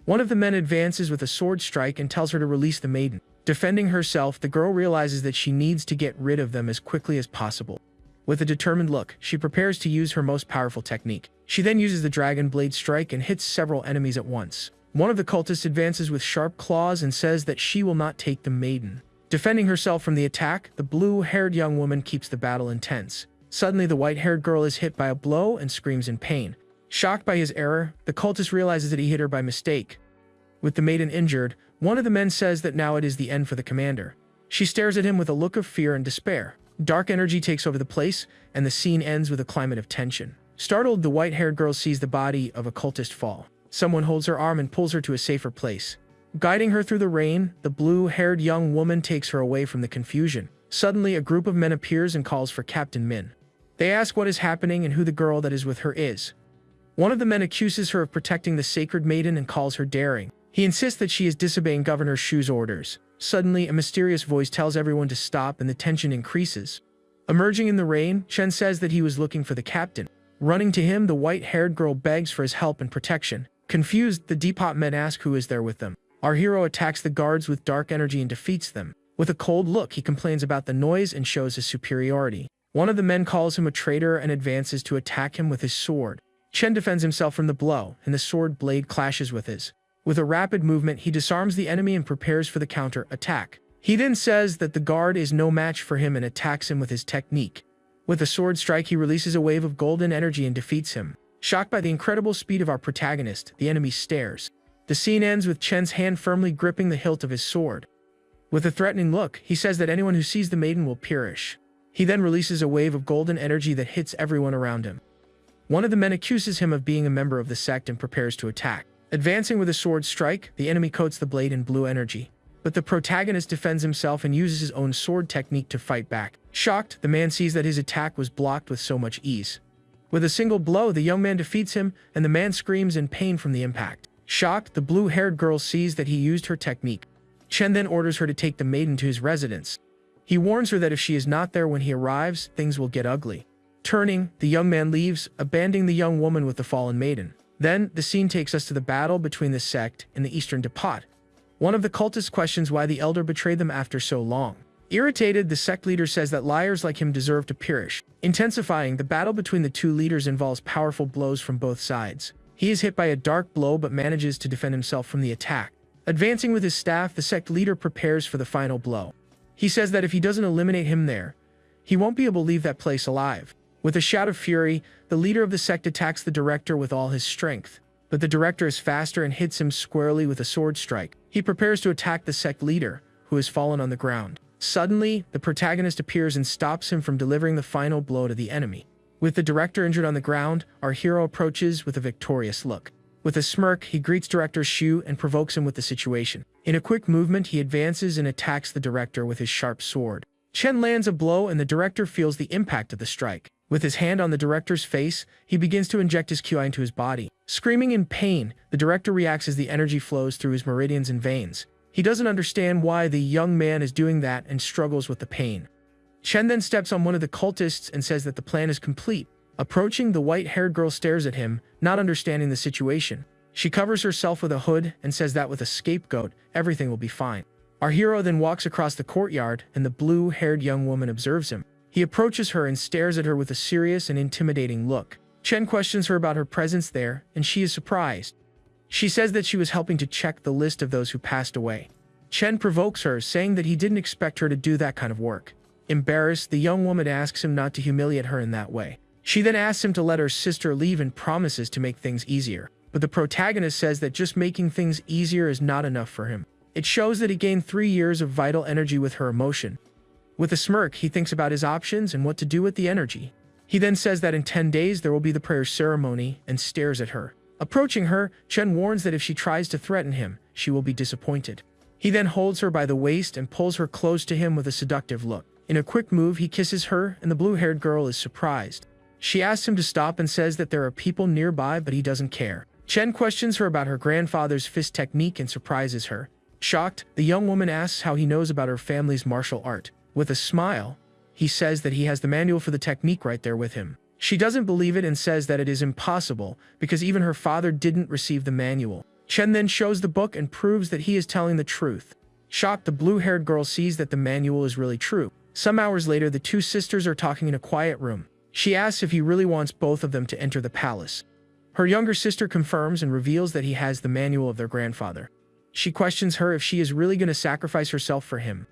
One of the men advances with a sword strike and tells her to release the maiden. Defending herself, the girl realizes that she needs to get rid of them as quickly as possible. With a determined look, she prepares to use her most powerful technique. She then uses the dragon blade strike and hits several enemies at once. One of the cultists advances with sharp claws and says that she will not take the maiden. Defending herself from the attack, the blue-haired young woman keeps the battle intense. Suddenly, the white-haired girl is hit by a blow and screams in pain. Shocked by his error, the cultist realizes that he hit her by mistake. With the maiden injured, one of the men says that now it is the end for the commander. She stares at him with a look of fear and despair. Dark energy takes over the place, and the scene ends with a climate of tension. Startled, the white-haired girl sees the body of a cultist fall. Someone holds her arm and pulls her to a safer place. Guiding her through the rain, the blue-haired young woman takes her away from the confusion. Suddenly, a group of men appears and calls for Captain Min. They ask what is happening and who the girl that is with her is. One of the men accuses her of protecting the sacred maiden and calls her daring. He insists that she is disobeying Governor Shu's orders. Suddenly, a mysterious voice tells everyone to stop and the tension increases. Emerging in the rain, Chen says that he was looking for the captain. Running to him, the white-haired girl begs for his help and protection. Confused, the Depop men ask who is there with them. Our hero attacks the guards with dark energy and defeats them. With a cold look, he complains about the noise and shows his superiority. One of the men calls him a traitor and advances to attack him with his sword. Chen defends himself from the blow, and the sword blade clashes with his. With a rapid movement, he disarms the enemy and prepares for the counter-attack. He then says that the guard is no match for him and attacks him with his technique. With a sword strike, he releases a wave of golden energy and defeats him. Shocked by the incredible speed of our protagonist, the enemy stares. The scene ends with Chen's hand firmly gripping the hilt of his sword. With a threatening look, he says that anyone who sees the maiden will perish. He then releases a wave of golden energy that hits everyone around him. One of the men accuses him of being a member of the sect and prepares to attack. Advancing with a sword strike, the enemy coats the blade in blue energy. But the protagonist defends himself and uses his own sword technique to fight back. Shocked, the man sees that his attack was blocked with so much ease. With a single blow, the young man defeats him, and the man screams in pain from the impact. Shocked, the blue-haired girl sees that he used her technique. Chen then orders her to take the maiden to his residence. He warns her that if she is not there when he arrives, things will get ugly. Turning, the young man leaves, abandoning the young woman with the fallen maiden. Then, the scene takes us to the battle between the sect and the Eastern Depot. One of the cultists questions why the elder betrayed them after so long. Irritated, the sect leader says that liars like him deserve to perish. Intensifying, the battle between the two leaders involves powerful blows from both sides. He is hit by a dark blow but manages to defend himself from the attack. Advancing with his staff, the sect leader prepares for the final blow. He says that if he doesn't eliminate him there, he won't be able to leave that place alive. With a shout of fury, the leader of the sect attacks the director with all his strength. But the director is faster and hits him squarely with a sword strike. He prepares to attack the sect leader, who has fallen on the ground. Suddenly, the protagonist appears and stops him from delivering the final blow to the enemy. With the director injured on the ground, our hero approaches with a victorious look. With a smirk, he greets Director Shu and provokes him with the situation. In a quick movement, he advances and attacks the director with his sharp sword. Chen lands a blow and the director feels the impact of the strike. With his hand on the director's face, he begins to inject his QI into his body. Screaming in pain, the director reacts as the energy flows through his meridians and veins. He doesn't understand why the young man is doing that and struggles with the pain. Chen then steps on one of the cultists and says that the plan is complete. Approaching, the white-haired girl stares at him, not understanding the situation. She covers herself with a hood and says that with a scapegoat, everything will be fine. Our hero then walks across the courtyard and the blue-haired young woman observes him. He approaches her and stares at her with a serious and intimidating look. Chen questions her about her presence there, and she is surprised. She says that she was helping to check the list of those who passed away. Chen provokes her, saying that he didn't expect her to do that kind of work. Embarrassed, the young woman asks him not to humiliate her in that way. She then asks him to let her sister leave and promises to make things easier. But the protagonist says that just making things easier is not enough for him. It shows that he gained 3 years of vital energy with her emotion. With a smirk, he thinks about his options and what to do with the energy. He then says that in 10 days there will be the prayer ceremony and stares at her. Approaching her, Chen warns that if she tries to threaten him, she will be disappointed. He then holds her by the waist and pulls her close to him with a seductive look. In a quick move, he kisses her, and the blue-haired girl is surprised. She asks him to stop and says that there are people nearby, but he doesn't care. Chen questions her about her grandfather's fist technique and surprises her. Shocked, the young woman asks how he knows about her family's martial art. With a smile, he says that he has the manual for the technique right there with him. She doesn't believe it and says that it is impossible because even her father didn't receive the manual. Chen then shows the book and proves that he is telling the truth. Shocked, the blue-haired girl sees that the manual is really true. Some hours later, the two sisters are talking in a quiet room. She asks if he really wants both of them to enter the palace. Her younger sister confirms and reveals that he has the manual of their grandfather. She questions her if she is really going to sacrifice herself for him.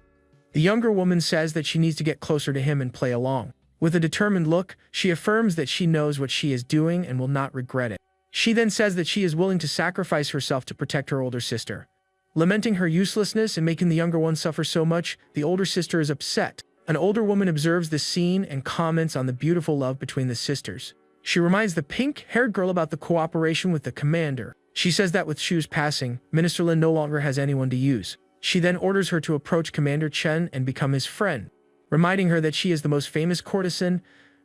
The younger woman says that she needs to get closer to him and play along. With a determined look, she affirms that she knows what she is doing and will not regret it. She then says that she is willing to sacrifice herself to protect her older sister. Lamenting her uselessness and making the younger one suffer so much, the older sister is upset. An older woman observes the scene and comments on the beautiful love between the sisters. She reminds the pink-haired girl about the cooperation with the commander. She says that with Shu's passing, Minister Lin no longer has anyone to use. She then orders her to approach Commander Chen and become his friend. Reminding her that she is the most famous courtesan,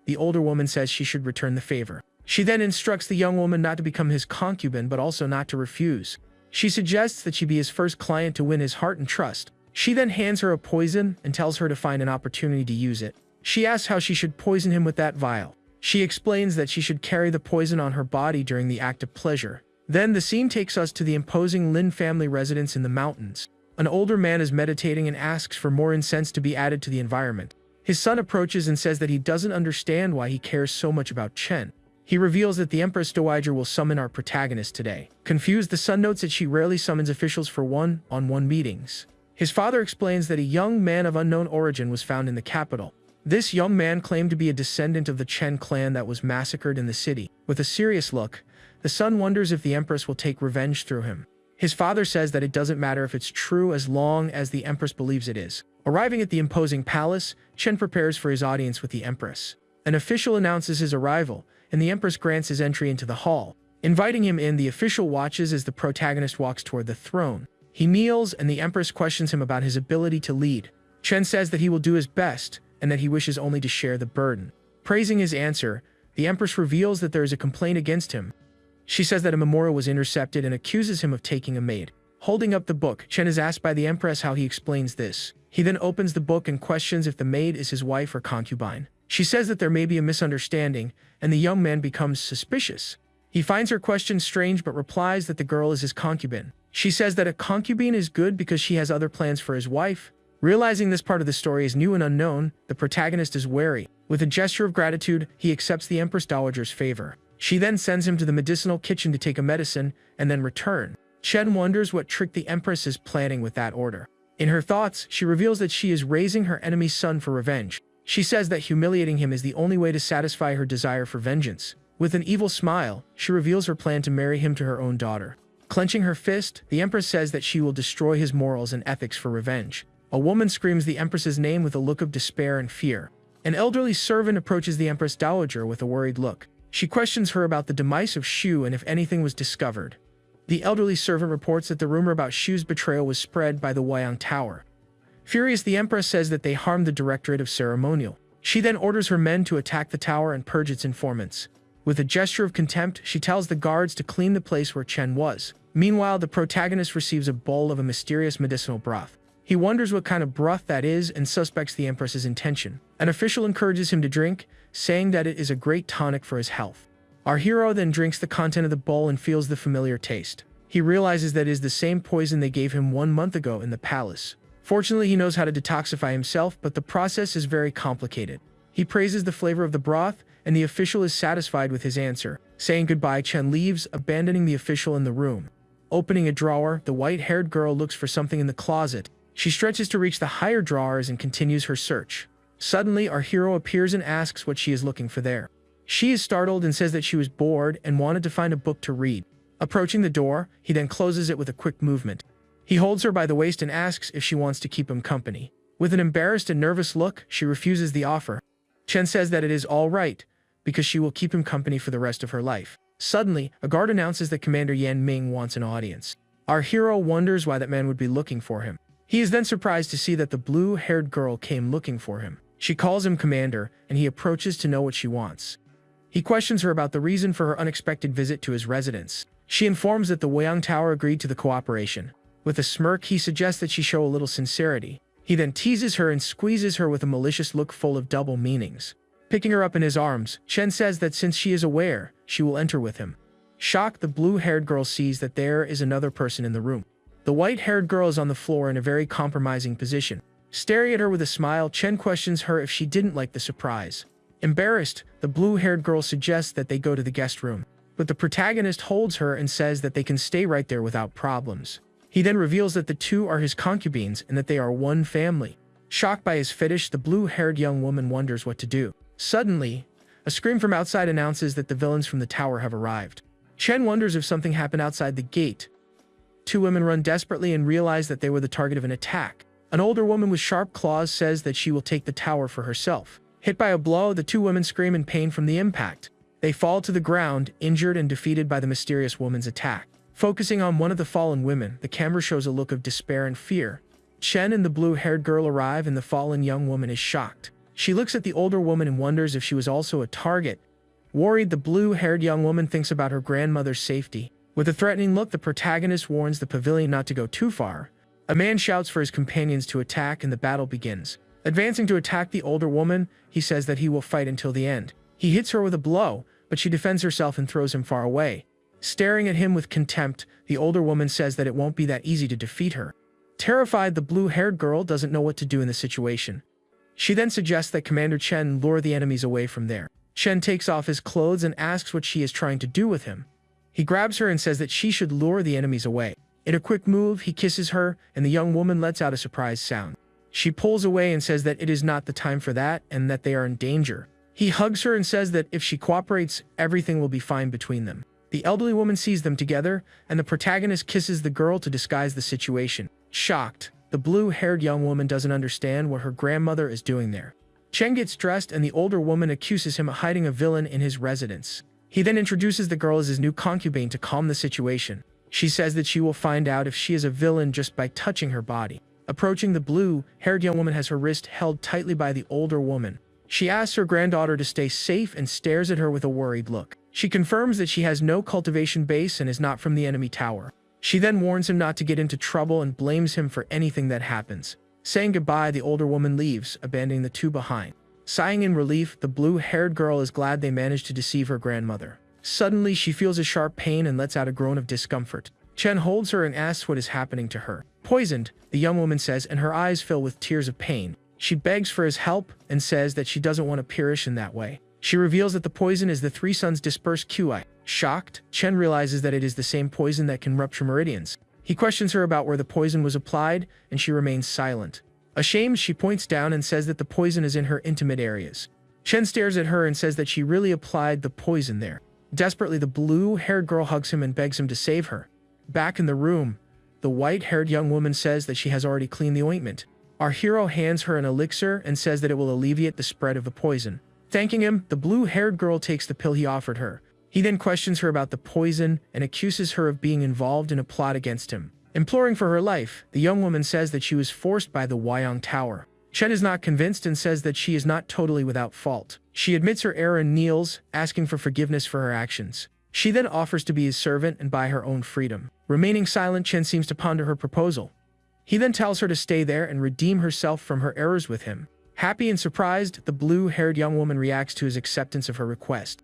the older woman says she should return the favor. She then instructs the young woman not to become his concubine but also not to refuse. She suggests that she be his first client to win his heart and trust. She then hands her a poison and tells her to find an opportunity to use it. She asks how she should poison him with that vial. She explains that she should carry the poison on her body during the act of pleasure. Then the scene takes us to the imposing Lin family residence in the mountains. An older man is meditating and asks for more incense to be added to the environment. His son approaches and says that he doesn't understand why he cares so much about Chen. He reveals that the Empress Dowager will summon our protagonist today. Confused, the son notes that she rarely summons officials for one-on-one meetings. His father explains that a young man of unknown origin was found in the capital. This young man claimed to be a descendant of the Chen clan that was massacred in the city. With a serious look, the son wonders if the Empress will take revenge through him. His father says that it doesn't matter if it's true as long as the Empress believes it is. Arriving at the imposing palace, Chen prepares for his audience with the Empress. An official announces his arrival, and the Empress grants his entry into the hall. Inviting him in, the official watches as the protagonist walks toward the throne. He kneels, and the Empress questions him about his ability to lead. Chen says that he will do his best, and that he wishes only to share the burden. Praising his answer, the Empress reveals that there is a complaint against him. She says that a memorial was intercepted and accuses him of taking a maid. Holding up the book, Chen is asked by the Empress how he explains this. He then opens the book and questions if the maid is his wife or concubine. She says that there may be a misunderstanding, and the young man becomes suspicious. He finds her question strange but replies that the girl is his concubine. She says that a concubine is good because she has other plans for his wife. Realizing this part of the story is new and unknown, the protagonist is wary. With a gesture of gratitude, he accepts the Empress Dowager's favor. She then sends him to the medicinal kitchen to take a medicine and then return. Chen wonders what trick the Empress is planning with that order. In her thoughts, she reveals that she is raising her enemy's son for revenge. She says that humiliating him is the only way to satisfy her desire for vengeance. With an evil smile, she reveals her plan to marry him to her own daughter. Clenching her fist, the Empress says that she will destroy his morals and ethics for revenge. A woman screams the Empress's name with a look of despair and fear. An elderly servant approaches the Empress Dowager with a worried look. She questions her about the demise of Shu and if anything was discovered. The elderly servant reports that the rumor about Shu's betrayal was spread by the Wayang Tower. Furious, the Empress says that they harmed the Directorate of Ceremonial. She then orders her men to attack the tower and purge its informants. With a gesture of contempt, she tells the guards to clean the place where Chen was. Meanwhile, the protagonist receives a bowl of a mysterious medicinal broth. He wonders what kind of broth that is and suspects the Empress's intention. An official encourages him to drink, saying that it is a great tonic for his health. Our hero then drinks the content of the bowl and feels the familiar taste. He realizes that it is the same poison they gave him 1 month ago in the palace. Fortunately, he knows how to detoxify himself, but the process is very complicated. He praises the flavor of the broth, and the official is satisfied with his answer. Saying goodbye, Chen leaves, abandoning the official in the room. Opening a drawer, the white-haired girl looks for something in the closet. She stretches to reach the higher drawers and continues her search. Suddenly, our hero appears and asks what she is looking for there. She is startled and says that she was bored and wanted to find a book to read. Approaching the door, he then closes it with a quick movement. He holds her by the waist and asks if she wants to keep him company. With an embarrassed and nervous look, she refuses the offer. Chen says that it is all right, because she will keep him company for the rest of her life. Suddenly, a guard announces that Commander Yan Ming wants an audience. Our hero wonders why that man would be looking for him. He is then surprised to see that the blue-haired girl came looking for him. She calls him Commander, and he approaches to know what she wants. He questions her about the reason for her unexpected visit to his residence. She informs that the Wayang Tower agreed to the cooperation. With a smirk, he suggests that she show a little sincerity. He then teases her and squeezes her with a malicious look full of double meanings. Picking her up in his arms, Chen says that since she is aware, she will enter with him. Shocked, the blue-haired girl sees that there is another person in the room. The white-haired girl is on the floor in a very compromising position. Staring at her with a smile, Chen questions her if she didn't like the surprise. Embarrassed, the blue-haired girl suggests that they go to the guest room. But the protagonist holds her and says that they can stay right there without problems. He then reveals that the two are his concubines and that they are one family. Shocked by his fetish, the blue-haired young woman wonders what to do. Suddenly, a scream from outside announces that the villains from the tower have arrived. Chen wonders if something happened outside the gate. Two women run desperately and realize that they were the target of an attack. An older woman with sharp claws says that she will take the tower for herself. Hit by a blow, the two women scream in pain from the impact. They fall to the ground, injured and defeated by the mysterious woman's attack. Focusing on one of the fallen women, the camera shows a look of despair and fear. Chen and the blue-haired girl arrive and the fallen young woman is shocked. She looks at the older woman and wonders if she was also a target. Worried, the blue-haired young woman thinks about her grandmother's safety. With a threatening look, the protagonist warns the pavilion not to go too far. A man shouts for his companions to attack and the battle begins. Advancing to attack the older woman, he says that he will fight until the end. He hits her with a blow, but she defends herself and throws him far away. Staring at him with contempt, the older woman says that it won't be that easy to defeat her. Terrified, the blue-haired girl doesn't know what to do in the situation. She then suggests that Commander Chen lure the enemies away from there. Chen takes off his clothes and asks what she is trying to do with him. He grabs her and says that she should lure the enemies away. In a quick move, he kisses her, and the young woman lets out a surprise sound. She pulls away and says that it is not the time for that and that they are in danger. He hugs her and says that if she cooperates, everything will be fine between them. The elderly woman sees them together, and the protagonist kisses the girl to disguise the situation. Shocked, the blue-haired young woman doesn't understand what her grandmother is doing there. Chen gets dressed, and the older woman accuses him of hiding a villain in his residence. He then introduces the girl as his new concubine to calm the situation. She says that she will find out if she is a villain just by touching her body. Approaching the blue-haired young woman has her wrist held tightly by the older woman. She asks her granddaughter to stay safe and stares at her with a worried look. She confirms that she has no cultivation base and is not from the enemy tower. She then warns him not to get into trouble and blames him for anything that happens. Saying goodbye, the older woman leaves, abandoning the two behind. Sighing in relief, the blue-haired girl is glad they managed to deceive her grandmother. Suddenly, she feels a sharp pain and lets out a groan of discomfort. Chen holds her and asks what is happening to her. Poisoned, the young woman says, and her eyes fill with tears of pain. She begs for his help and says that she doesn't want to perish in that way. She reveals that the poison is the three suns dispersed QI. Shocked, Chen realizes that it is the same poison that can rupture meridians. He questions her about where the poison was applied, and she remains silent. Ashamed, she points down and says that the poison is in her intimate areas. Chen stares at her and says that she really applied the poison there. Desperately, the blue-haired girl hugs him and begs him to save her. Back in the room, the white-haired young woman says that she has already cleaned the ointment. Our hero hands her an elixir and says that it will alleviate the spread of the poison. Thanking him, the blue-haired girl takes the pill he offered her. He then questions her about the poison and accuses her of being involved in a plot against him. Imploring for her life, the young woman says that she was forced by the Wyong Tower. Chen is not convinced and says that she is not totally without fault. She admits her error and kneels, asking for forgiveness for her actions. She then offers to be his servant and buy her own freedom. Remaining silent, Chen seems to ponder her proposal. He then tells her to stay there and redeem herself from her errors with him. Happy and surprised, the blue-haired young woman reacts to his acceptance of her request.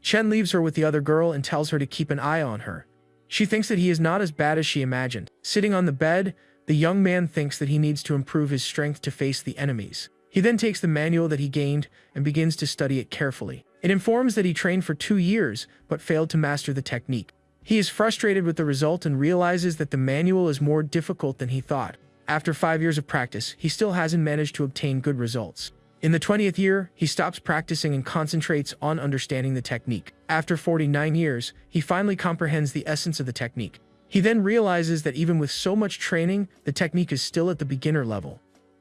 Chen leaves her with the other girl and tells her to keep an eye on her. She thinks that he is not as bad as she imagined. Sitting on the bed, the young man thinks that he needs to improve his strength to face the enemies. He then takes the manual that he gained and begins to study it carefully. It informs that he trained for 2 years, but failed to master the technique. He is frustrated with the result and realizes that the manual is more difficult than he thought. After 5 years of practice, he still hasn't managed to obtain good results. In the 20th year, he stops practicing and concentrates on understanding the technique. After 49 years, he finally comprehends the essence of the technique. He then realizes that even with so much training, the technique is still at the beginner level.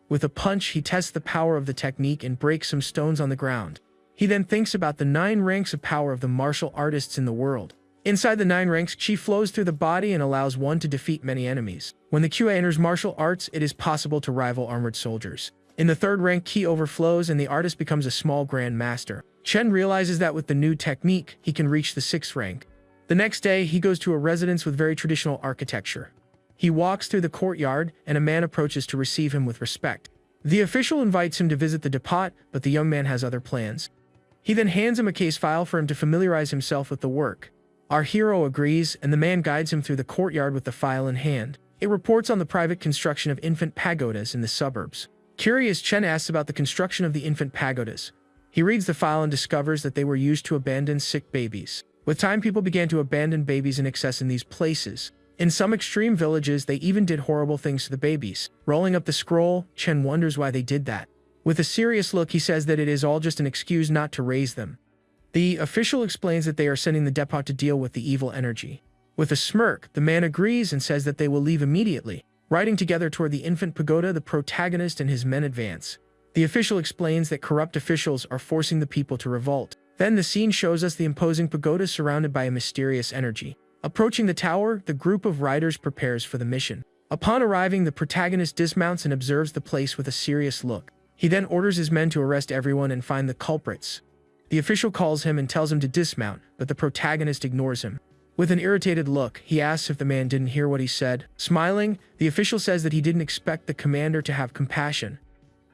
With a punch, he tests the power of the technique and breaks some stones on the ground. He then thinks about the 9 ranks of power of the martial artists in the world. Inside the 9 ranks, Qi flows through the body and allows one to defeat many enemies. When the QA enters martial arts, it is possible to rival armored soldiers. In the 3rd rank, Qi overflows and the artist becomes a small grand master. Chen realizes that with the new technique, he can reach the 6th rank. The next day, he goes to a residence with very traditional architecture. He walks through the courtyard, and a man approaches to receive him with respect. The official invites him to visit the depot, but the young man has other plans. He then hands him a case file for him to familiarize himself with the work. Our hero agrees, and the man guides him through the courtyard with the file in hand. It reports on the private construction of infant pagodas in the suburbs. Curious, Chen asks about the construction of the infant pagodas. He reads the file and discovers that they were used to abandon sick babies. With time, people began to abandon babies in excess in these places. In some extreme villages, they even did horrible things to the babies. Rolling up the scroll, Chen wonders why they did that. With a serious look, he says that it is all just an excuse not to raise them. The official explains that they are sending the depot to deal with the evil energy. With a smirk, the man agrees and says that they will leave immediately. Riding together toward the infant pagoda, the protagonist and his men advance. The official explains that corrupt officials are forcing the people to revolt. Then the scene shows us the imposing pagoda surrounded by a mysterious energy. Approaching the tower, the group of riders prepares for the mission. Upon arriving, the protagonist dismounts and observes the place with a serious look. He then orders his men to arrest everyone and find the culprits. The official calls him and tells him to dismount, but the protagonist ignores him. With an irritated look, he asks if the man didn't hear what he said. Smiling, the official says that he didn't expect the commander to have compassion.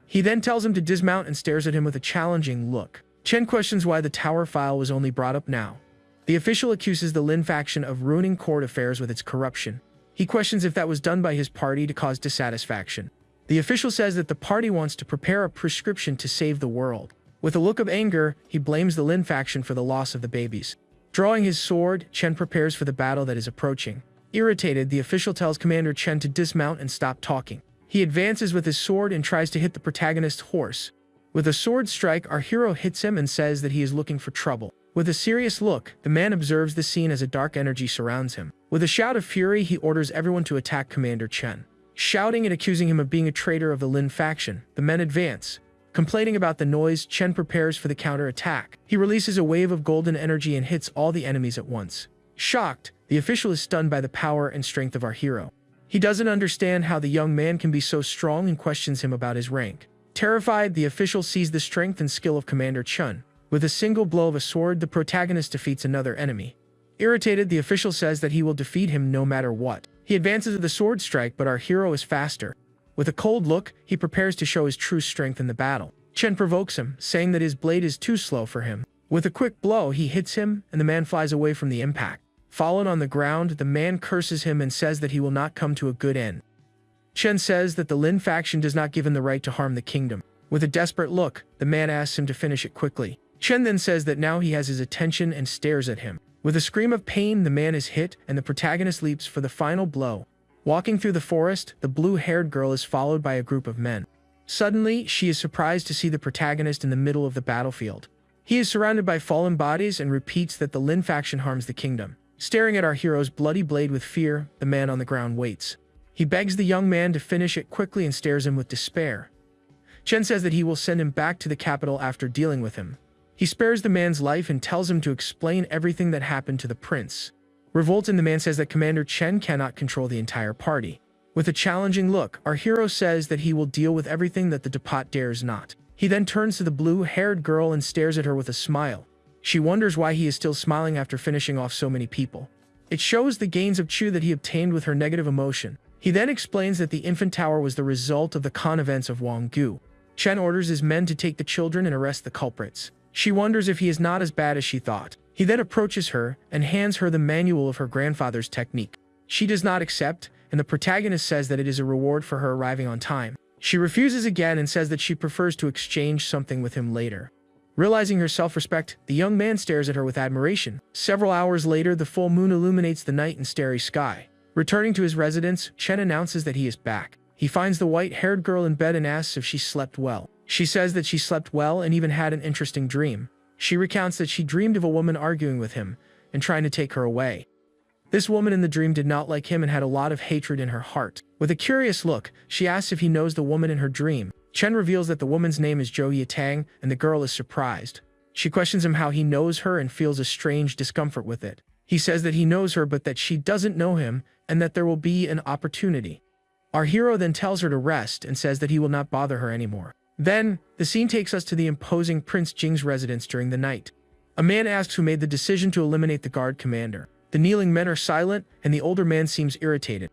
He then tells him to dismount and stares at him with a challenging look. Chen questions why the tower file was only brought up now. The official accuses the Lin faction of ruining court affairs with its corruption. He questions if that was done by his party to cause dissatisfaction. The official says that the party wants to prepare a prescription to save the world. With a look of anger, he blames the Lin faction for the loss of the babies. Drawing his sword, Chen prepares for the battle that is approaching. Irritated, the official tells Commander Chen to dismount and stop talking. He advances with his sword and tries to hit the protagonist's horse. With a sword strike, our hero hits him and says that he is looking for trouble. With a serious look, the man observes the scene as a dark energy surrounds him. With a shout of fury, he orders everyone to attack Commander Chen. Shouting and accusing him of being a traitor of the Lin faction, the men advance. Complaining about the noise, Chen prepares for the counter-attack. He releases a wave of golden energy and hits all the enemies at once. Shocked, the official is stunned by the power and strength of our hero. He doesn't understand how the young man can be so strong and questions him about his rank. Terrified, the official sees the strength and skill of Commander Chen. With a single blow of a sword, the protagonist defeats another enemy. Irritated, the official says that he will defeat him no matter what. He advances with a sword strike, but our hero is faster. With a cold look, he prepares to show his true strength in the battle. Chen provokes him, saying that his blade is too slow for him. With a quick blow, he hits him, and the man flies away from the impact. Fallen on the ground, the man curses him and says that he will not come to a good end. Chen says that the Lin faction does not give him the right to harm the kingdom. With a desperate look, the man asks him to finish it quickly. Chen then says that now he has his attention and stares at him. With a scream of pain, the man is hit, and the protagonist leaps for the final blow. Walking through the forest, the blue-haired girl is followed by a group of men. Suddenly, she is surprised to see the protagonist in the middle of the battlefield. He is surrounded by fallen bodies and repeats that the Lin faction harms the kingdom. Staring at our hero's bloody blade with fear, the man on the ground waits. He begs the young man to finish it quickly and stares him with despair. Chen says that he will send him back to the capital after dealing with him. He spares the man's life and tells him to explain everything that happened to the prince. Revolted, the man says that Commander Chen cannot control the entire party. With a challenging look, our hero says that he will deal with everything that the depot dares not. He then turns to the blue-haired girl and stares at her with a smile. She wonders why he is still smiling after finishing off so many people. It shows the gains of Chu that he obtained with her negative emotion. He then explains that the infant tower was the result of the Khan events of Wanggu. Chen orders his men to take the children and arrest the culprits. She wonders if he is not as bad as she thought. He then approaches her and hands her the manual of her grandfather's technique. She does not accept, and the protagonist says that it is a reward for her arriving on time. She refuses again and says that she prefers to exchange something with him later. Realizing her self-respect, the young man stares at her with admiration. Several hours later, the full moon illuminates the night and starry sky. Returning to his residence, Chen announces that he is back. He finds the white-haired girl in bed and asks if she slept well. She says that she slept well and even had an interesting dream. She recounts that she dreamed of a woman arguing with him and trying to take her away. This woman in the dream did not like him and had a lot of hatred in her heart. With a curious look, she asks if he knows the woman in her dream. Chen reveals that the woman's name is Zhou Yitang, and the girl is surprised. She questions him how he knows her and feels a strange discomfort with it. He says that he knows her but that she doesn't know him and that there will be an opportunity. Our hero then tells her to rest and says that he will not bother her anymore. Then, the scene takes us to the imposing Prince Jing's residence during the night. A man asks who made the decision to eliminate the guard commander. The kneeling men are silent, and the older man seems irritated.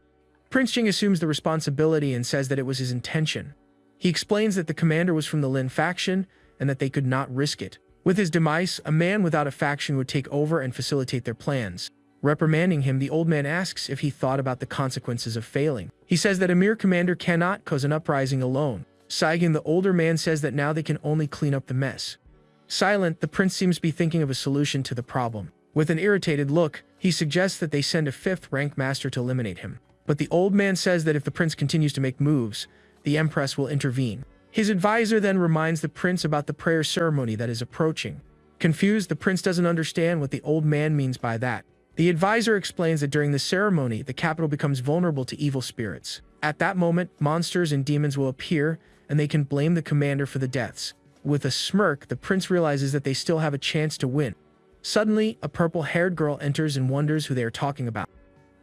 Prince Jing assumes the responsibility and says that it was his intention. He explains that the commander was from the Lin faction, and that they could not risk it. With his demise, a man without a faction would take over and facilitate their plans. Reprimanding him, the old man asks if he thought about the consequences of failing. He says that a mere commander cannot cause an uprising alone. Sighing, the older man says that now they can only clean up the mess. Silent, the prince seems to be thinking of a solution to the problem. With an irritated look, he suggests that they send a 5th-rank master to eliminate him. But the old man says that if the prince continues to make moves, the empress will intervene. His advisor then reminds the prince about the prayer ceremony that is approaching. Confused, the prince doesn't understand what the old man means by that. The advisor explains that during the ceremony, the capital becomes vulnerable to evil spirits. At that moment, monsters and demons will appear, and they can blame the commander for the deaths. With a smirk, the prince realizes that they still have a chance to win. Suddenly, a purple-haired girl enters and wonders who they are talking about.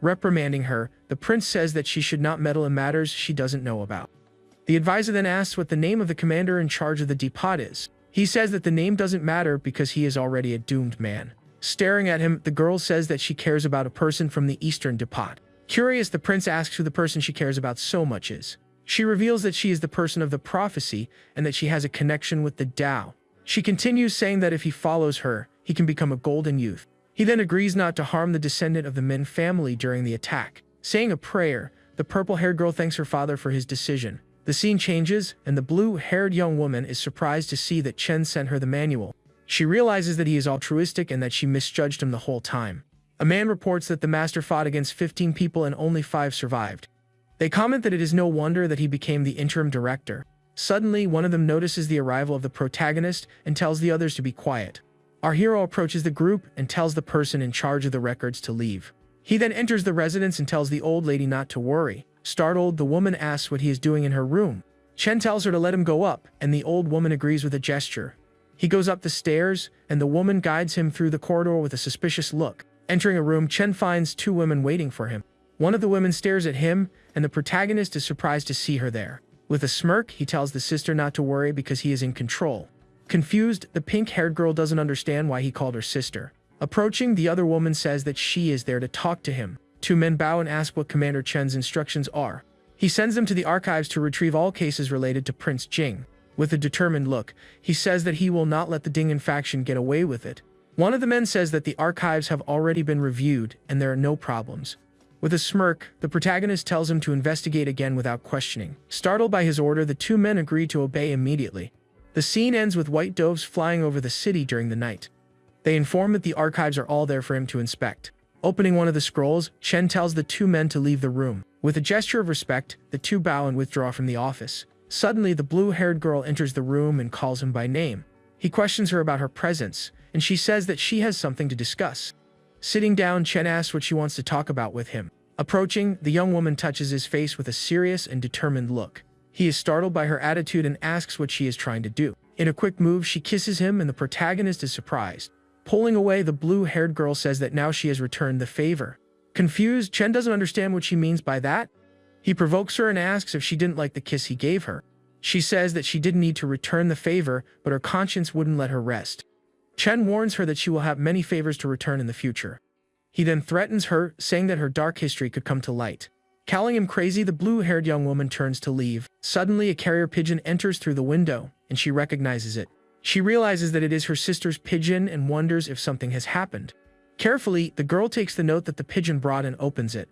Reprimanding her, the prince says that she should not meddle in matters she doesn't know about. The advisor then asks what the name of the commander in charge of the depot is. He says that the name doesn't matter because he is already a doomed man. Staring at him, the girl says that she cares about a person from the eastern depot. Curious, the prince asks who the person she cares about so much is. She reveals that she is the person of the prophecy and that she has a connection with the Tao. She continues, saying that if he follows her, he can become a golden youth. He then agrees not to harm the descendant of the Min family during the attack. Saying a prayer, the purple-haired girl thanks her father for his decision. The scene changes, and the blue-haired young woman is surprised to see that Chen sent her the manual. She realizes that he is altruistic and that she misjudged him the whole time. A man reports that the master fought against 15 people and only 5 survived. They comment that it is no wonder that he became the interim director. Suddenly, one of them notices the arrival of the protagonist and tells the others to be quiet. Our hero approaches the group and tells the person in charge of the records to leave. He then enters the residence and tells the old lady not to worry. Startled, the woman asks what he is doing in her room. Chen tells her to let him go up, and the old woman agrees with a gesture. He goes up the stairs, and the woman guides him through the corridor with a suspicious look. Entering a room, Chen finds 2 women waiting for him. One of the women stares at him, and the protagonist is surprised to see her there. With a smirk, he tells the sister not to worry because he is in control. Confused, the pink-haired girl doesn't understand why he called her sister. Approaching, the other woman says that she is there to talk to him. 2 men bow and ask what Commander Chen's instructions are. He sends them to the archives to retrieve all cases related to Prince Jing. With a determined look, he says that he will not let the Dingen faction get away with it. One of the men says that the archives have already been reviewed and there are no problems. With a smirk, the protagonist tells him to investigate again without questioning. Startled by his order, the 2 men agree to obey immediately. The scene ends with white doves flying over the city during the night. They inform that the archives are all there for him to inspect. Opening one of the scrolls, Chen tells the 2 men to leave the room. With a gesture of respect, the 2 bow and withdraw from the office. Suddenly, the blue-haired girl enters the room and calls him by name. He questions her about her presence, and she says that she has something to discuss. Sitting down, Chen asks what she wants to talk about with him. Approaching, the young woman touches his face with a serious and determined look. He is startled by her attitude and asks what she is trying to do. In a quick move, she kisses him and the protagonist is surprised. Pulling away, the blue-haired girl says that now she has returned the favor. Confused, Chen doesn't understand what she means by that. He provokes her and asks if she didn't like the kiss he gave her. She says that she didn't need to return the favor, but her conscience wouldn't let her rest. Chen warns her that she will have many favors to return in the future. He then threatens her, saying that her dark history could come to light. Calling him crazy, the blue-haired young woman turns to leave. Suddenly, a carrier pigeon enters through the window, and she recognizes it. She realizes that it is her sister's pigeon and wonders if something has happened. Carefully, the girl takes the note that the pigeon brought and opens it.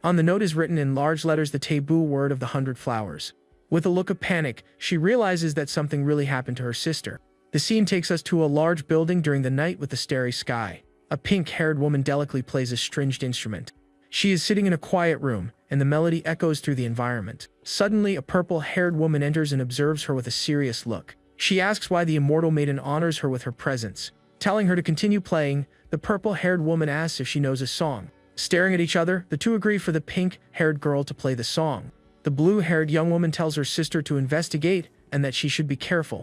On the note is written in large letters the taboo word of the 100 flowers. With a look of panic, she realizes that something really happened to her sister. The scene takes us to a large building during the night with a starry sky. A pink-haired woman delicately plays a stringed instrument. She is sitting in a quiet room, and the melody echoes through the environment. Suddenly, a purple-haired woman enters and observes her with a serious look. She asks why the immortal maiden honors her with her presence. Telling her to continue playing, the purple-haired woman asks if she knows a song. Staring at each other, the 2 agree for the pink-haired girl to play the song. The blue-haired young woman tells her sister to investigate and that she should be careful.